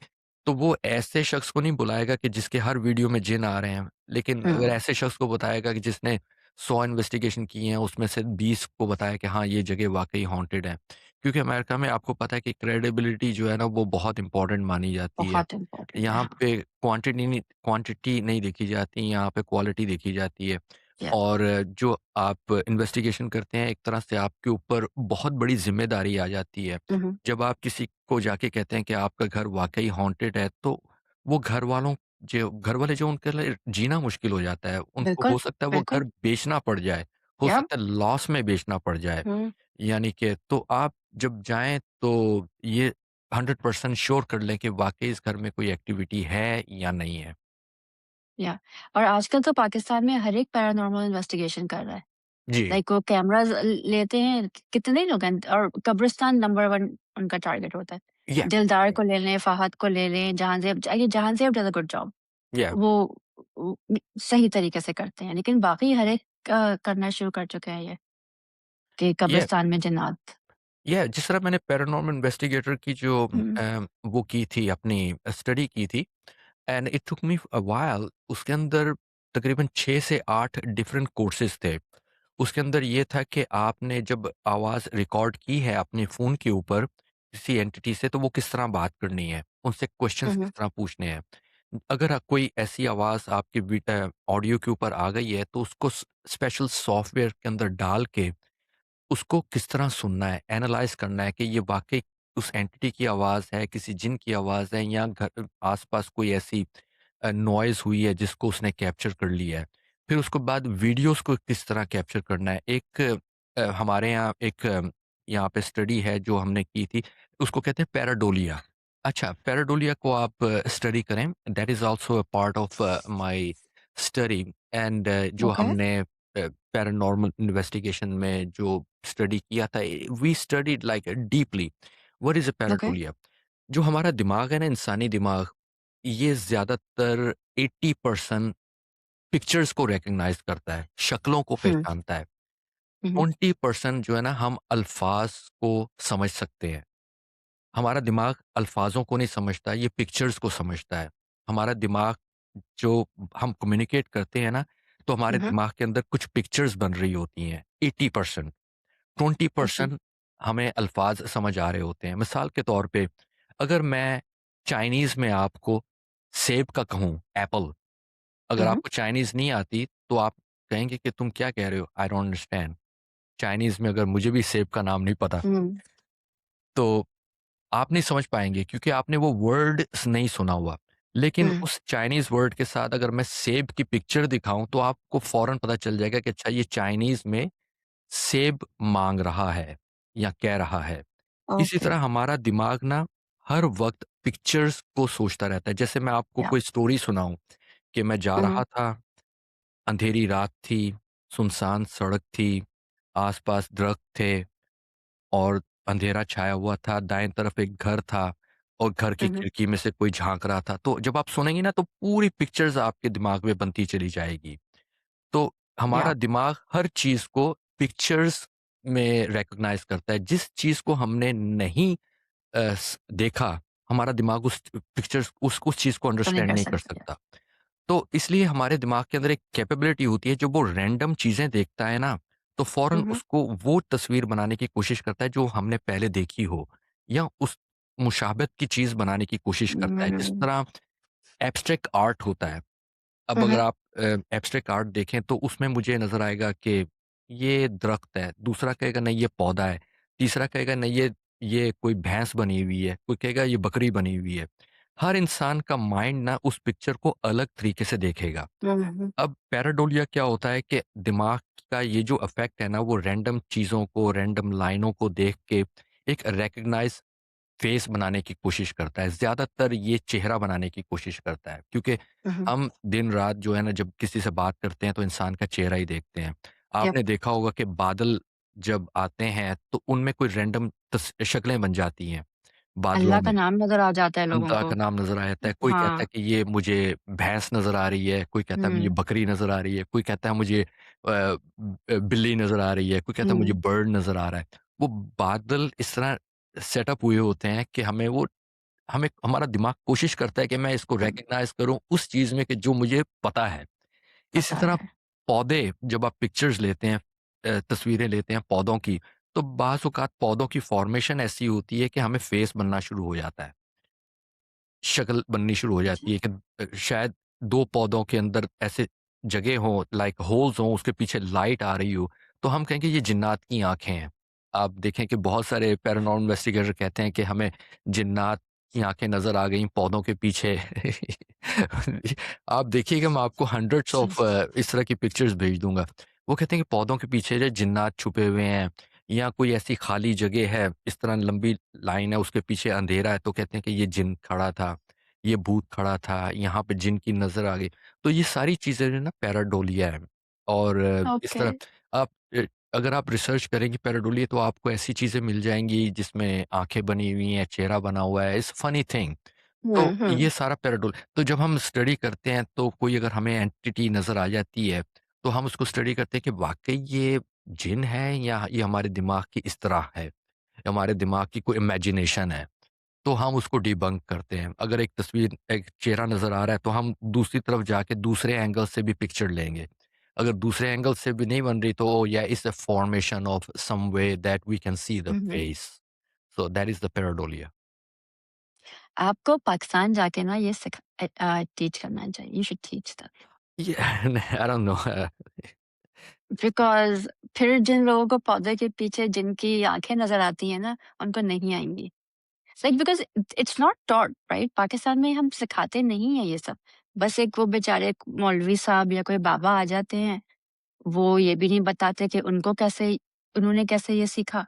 तो वो ऐसे शख्स को नहीं बुलाएगा कि जिसके हर वीडियो में जिन आ रहे हैं। लेकिन अगर हुँ, ऐसे शख्स को बताएगा कि जिसने 100 इन्वेस्टिगेशन की हैं, उसमें से 20 को बताया कि हाँ, ये जगह वाक़ई हॉन्टेड है। क्योंकि अमेरिका में आपको पता है कि क्रेडिबिलिटी जो है ना, वो बहुत इम्पोर्टेंट मानी जाती है। बहुत इम्पोर्टेंट है, यहाँ हाँ, पे क्वांटिटी नहीं देखी जाती, यहाँ पे क्वालिटी देखी जाती है। या और जो आप इन्वेस्टिगेशन करते हैं, एक तरह से आपके ऊपर बहुत बड़ी ज़िम्मेदारी आ जाती है। उहुँ, जब आप किसी को जाके कहते हैं कि आपका घर वाक़ई हॉन्टेड है, तो वो घरवाले जो उनके लिए जीना मुश्किल हो जाता है। उनको बिल्कुल, हो सकता है वो घर बिल्कुल, बेचना पड़ जाए, हो यप, सकता है लॉस में बेचना पड़ जाए। हुँ, यानी कि तो आप जब जाएँ तो ये 100% श्योर कर लें कि वाक़ई इस घर में कोई एक्टिविटी है या नहीं है। या और आजकल तो पाकिस्तान में हर एक पैरानॉर्मल इन्वेस्टिगेशन कर रहा है। जी। लाइक वो कैमराज़ लेते हैं, कितने लोग हैं और कब्रिस्तान नंबर 1 उनका टारगेट होता है। या दिलदार को ले लें, फ़हद को ले लें, Jahanzeb does a good job. या वो सही तरीके से करते हैं, लेकिन बाकी हर एक करना शुरू कर चुके हैं ये, कि या कब्रिस्तान में जिन्नात। या जिस तरह मैंने पैरानॉर्मल इन्वेस्टिगेटर की जो हुँ, वो की थी अपनी स्टडी की थी and it took me a while उसके अंदर तकरीबन 6 से 8 डिफरेंट कोर्सेज़ थे। उसके अंदर ये था कि आपने जब आवाज़ रिकॉर्ड की है अपने फ़ोन के ऊपर किसी एंटिटी से तो वो किस तरह बात करनी है, उनसे क्वेश्चंस हुँ, किस तरह पूछने हैं। अगर कोई ऐसी आवाज़ आपके ऑडियो के ऊपर आ गई है तो उसको स्पेशल सॉफ्टवेयर के अंदर डाल के उसको किस तरह सुनना है, एनालाइज़ करना है कि ये वाक़ई उस एंटिटी की आवाज़ है, किसी जिन की आवाज़ है या आस-पास कोई ऐसी नॉइज़ हुई है जिसको उसने कैप्चर कर लिया है। फिर उसके बाद वीडियोज़ को किस तरह कैप्चर करना है। एक हमारे यहाँ एक यहाँ पे स्टडी है जो हमने की थी, उसको कहते हैं पैराडोलिया। अच्छा, पैराडोलिया को आप स्टडी करें, that is also a part of my study and जो ओके, हमने पैरानॉर्मल इन्वेस्टिगेशन में जो स्टडी किया था, we studied like deeply what is a okay, pareidolia? जो हमारा दिमाग है ना, इंसानी दिमाग, ये ज़्यादातर 80% पिक्चर्स को रिकॉग्नाइज़ करता है, शक्लों को हुँ, पहचानता है। हुँ, हुँ, 20% जो है ना, हम अल्फ़ाज़ को समझ सकते हैं। हमारा दिमाग अल्फ़ाज़ों को नहीं समझता, ये पिक्चर्स को समझता है। हमारा दिमाग जो हम कम्युनिकेट करते हैं ना, तो हमारे हुँ, हुँ, दिमाग के अंदर कुछ पिक्चर्स बन रही होती हैं, 80%। हुँ, 20% हमें अल्फ़ाज़ समझ आ रहे होते हैं। मिसाल के तौर पे, अगर मैं चाइनीज़ में आपको सेब का कहूँ, एप्पल, हुँ, अगर हुँ, आपको चाइनीज़ नहीं आती, तो आप कहेंगे कि तुम क्या कह रहे हो? I don't understand. चाइनीज़ में अगर मुझे भी सेब का नाम नहीं पता, हुँ, तो आप नहीं समझ पाएँगे क्योंकि आपने वो वर्ड्स नहीं सुना हुआ। लेकिन हुँ, उस चाइनीज़ वर्ड के साथ अगर मैं सेब की पिक्चर दिखाऊँ, तो आपको फ़ौरन पता चल जाएगा कि अच्छा, ये चाइनीज़ में सेब माँग रहा है या कह रहा है। इसी ओके, तरह हमारा दिमाग ना हर वक़्त पिक्चर्स को सोचता रहता है। जैसे मैं आपको या कोई स्टोरी सुनाऊँ कि मैं जा हुँ, रहा था, अंधेरी रात थी, सुनसान सड़क थी, आस-पास दरख्त थे और अंधेरा छाया हुआ था, दाएँ तरफ एक घर था और घर की हुँ, हुँ, खिड़की में से कोई झाँक रहा था। तो जब आप सुनेंगी ना, तो पूरी पिक्चर्स आपके दिमाग में बनती चली जाएगी। तो या हमारा दिमाग हर चीज़ को पिक्चर्स में रिकॉग्नाइज़ करता है। जिस चीज़ को हमने नहीं देखा, हमारा दिमाग उस पिक्चर्स उस चीज़ को तो नहीं अंडरस्टैंड कर नहीं कर सकते, या सकता। तो इसलिए हमारे दिमाग के अंदर एक कैपेबिलिटी होती है, जब वो रैंडम चीज़ें देखता है ना, तो फ़ौरन हुँ, हुँ, उसको वो तस्वीर बनाने की कोशिश करता है जो हमने पहले देखी हो, या उस मुशाबहत की चीज़ बनाने की कोशिश करता है। जिस हुँ, तरह एब्स्ट्रैक्ट आर्ट होता है। अब हुँ, अगर हुँ, आप एब्स्ट्रैक्ट आर्ट देखें, तो उसमें मुझे नज़र आएगा कि ये दरख्त है, दूसरा कहेगा नहीं ये पौधा है, तीसरा कहेगा नहीं ये कोई भैंस बनी हुई है, कोई कहेगा ये बकरी बनी हुई है। हर इंसान का माइंड ना उस पिक्चर को अलग तरीके से देखेगा। हुँ, हुँ, अब पैराडोलिया क्या होता है कि दिमाग का ये जो इफ़ेक्ट है ना, वो रैंडम चीज़ों को, रैंडम लाइनों को देख के एक रिकॉग्नाइज़ फेस बनाने की कोशिश करता है। ज़्यादातर ये चेहरा बनाने की कोशिश करता है, क्योंकि हुँ, हुँ, हम दिन-रात जो है ना, जब किसी से बात करते हैं तो इंसान का चेहरा ही देखते हैं। यप, आपने देखा होगा कि बादल जब आते हैं तो उनमें कोई रैंडम शक्लें बन जाती हैं बादलों अल्लाह का में। नाम नज़र आ जाता है लोगों अल्लाह को। का नाम नज़र आ जाता है। कोई कहता है हाँ, कि ये मुझे भैंस नज़र आ रही है, कोई कहता है मुझे हुँ, बकरी नज़र आ रही है, कोई कहता है मुझे बिल्ली नज़र आ रही है, कोई कहता है मुझे हुँ, बर्ड नज़र आ रहा है। वो बादल इस तरह सेटअप हुए होते हैं कि हमें हमारा दिमाग कोशिश करता है कि मैं इसको तो रिकॉग्नाइज़ करूँ उस चीज़ में कि जो मुझे पता है। इसी पता तरह है। पौधे, जब आप पिक्चर्स लेते हैं, तस्वीरें लेते हैं पौधों की, तो बाज़ औक़ात पौधों की फ़ॉर्मेशन ऐसी होती है कि हमें फ़ेस बनना शुरू हो जाता है। शक्ल बननी शुरू हो अच्छा, जाती है कि शायद 2 पौधों के अंदर ऐसे जगह हों, लाइक होल्स हों, उसके पीछे लाइट आ रही हो, तो हम कहेंगे ये जिन्नात की आँखें हैं। आप देखें कि बहुत सारे पैरानॉर्मल इन्वेस्टिगेटर कहते हैं कि हमें जिन्नात की आँखें नज़र आ गईं पौधों के पीछे। आप देखिएगा, मैं आपको हंड्रेड्स हुँ, ऑफ इस तरह की पिक्चर्स भेज दूँगा। वो कहते हैं कि पौधों के पीछे जो जिन्नात छुपे हुए हैं, या कोई ऐसी खाली जगह है, इस तरह लंबी लाइन है, उसके पीछे अंधेरा है, तो कहते हैं कि ये जिन खड़ा था, ये भूत खड़ा था, यहाँ पे जिन की नज़र आ गई। तो ये सारी चीज़ें जो है ना, पैराडोलिया है। और इस ओके, तरह आप अगर आप रिसर्च करेंगे पैराडोलिया, तो आपको ऐसी चीज़ें मिल जाएँगी जिसमें आँखें बनी हुई हैं, चेहरा बना हुआ है, इट्स फनी थिंग। हुँ, तो ये हुँ, सारा तो जब हम स्टडी करते हैं, तो कोई अगर हमें एंटिटी नज़र आ जाती है, तो हम उसको स्टडी करते हैं कि वाक़ई ये जिन है या ये हमारे दिमाग की इस तरह है, हमारे दिमाग की कोई इमेजिनेशन है। तो हम उसको डिबंक करते हैं। अगर एक तस्वीर, एक चेहरा नज़र आ रहा है, तो हम दूसरी तरफ जाके दूसरे एंगल से भी पिक्चर लेंगे। अगर दूसरे एंगल से भी नहीं बन रही, तो yeah it's a formation of some way that we can see the hmm, hmm. Face. So that is the pareidolia. आपको पाकिस्तान जाके ना ये टीच करना चाहिए, you should teach that Yeah, I don't know. Because फिर जिन लोगों को पौधे के पीछे जिनकी आँखें नज़र आती हैं ना, उनको नहीं आएँगी। Like because it's not taught right Pakistan में हम सिखाते नहीं हैं ये सब। बस एक वो बेचारे मौलवी साहब या कोई बाबा आ जाते हैं, वो ये भी नहीं बताते कि उन्होंने कैसे ये सीखा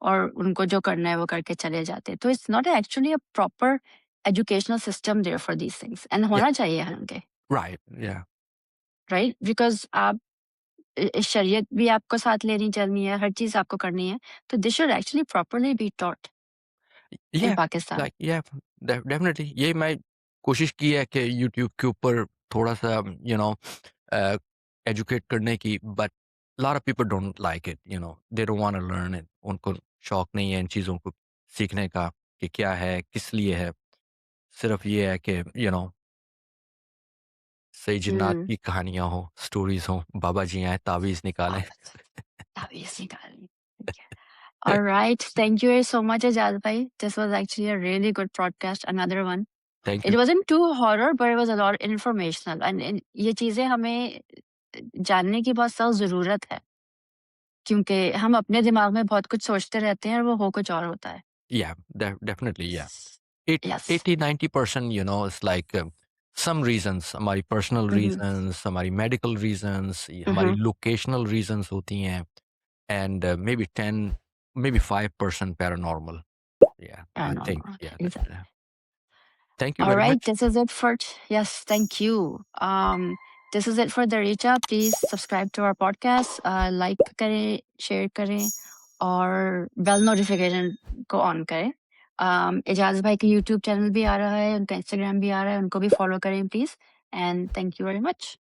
और उनको जो करना है वो करके चले जाते हैं। तो it's not actually a proper educational system there for these things and Yeah, होना चाहिए हालाँकि, right, yeah. राइट? बिकॉज़ आप शरीयत भी आपको साथ लेनी चलनी है, हर चीज़ आपको करनी है, तो this should actually properly be taught. in Yeah, Pakistan? like yeah, definitely ये मैं कोशिश की है कि यूट्यूब के ऊपर थोड़ा-सा एजुकेट करने की, but lot of people don't like it, they don't want to learn it. उनको शौक नहीं है इन चीज़ों को सीखने का कि क्या है, किस लिए है। सिर्फ़ ये है कि सही जिन्नात हुँ। की कहानियाँ हों, स्टोरीज़ हों, बाबा जी आएँ, तावीज़ निकालें। वापस ताबीज़ निकालनी। ठीक है। Alright, thank you so much, Ajaz bhai. This was actually a really good podcast, another one. Thank It you. wasn't too horror, but it was a lot informational and ये चीज़ें हमें जानने की बहुत सख्त ज़रूरत है, क्योंकि हम अपने दिमाग में बहुत कुछ सोचते रहते हैं और वो हो कुछ और होता है। Yeah, definitely, yeah. It Yes. 80-90% it's like some reasons, हमारी पर्सनल हुँ, हुँ। रीजंस, हमारी मेडिकल रीजंस, हुँ, हमारी हुँ। लोकेशनल रीजंस होती हैं, and maybe 10, maybe 5% paranormal. Yeah, I think, Paranormal. yeah, Exactly. thank you All very right, much. this is it for yes, thank you. This is it for the Richa. Please subscribe to our podcast, like करें, share करें और bell notification को on करें। एजाज भाई का YouTube channel भी आ रहा है, उनका इंस्टाग्राम भी आ रहा है, उनको भी फॉलो करें please. And thank you very much.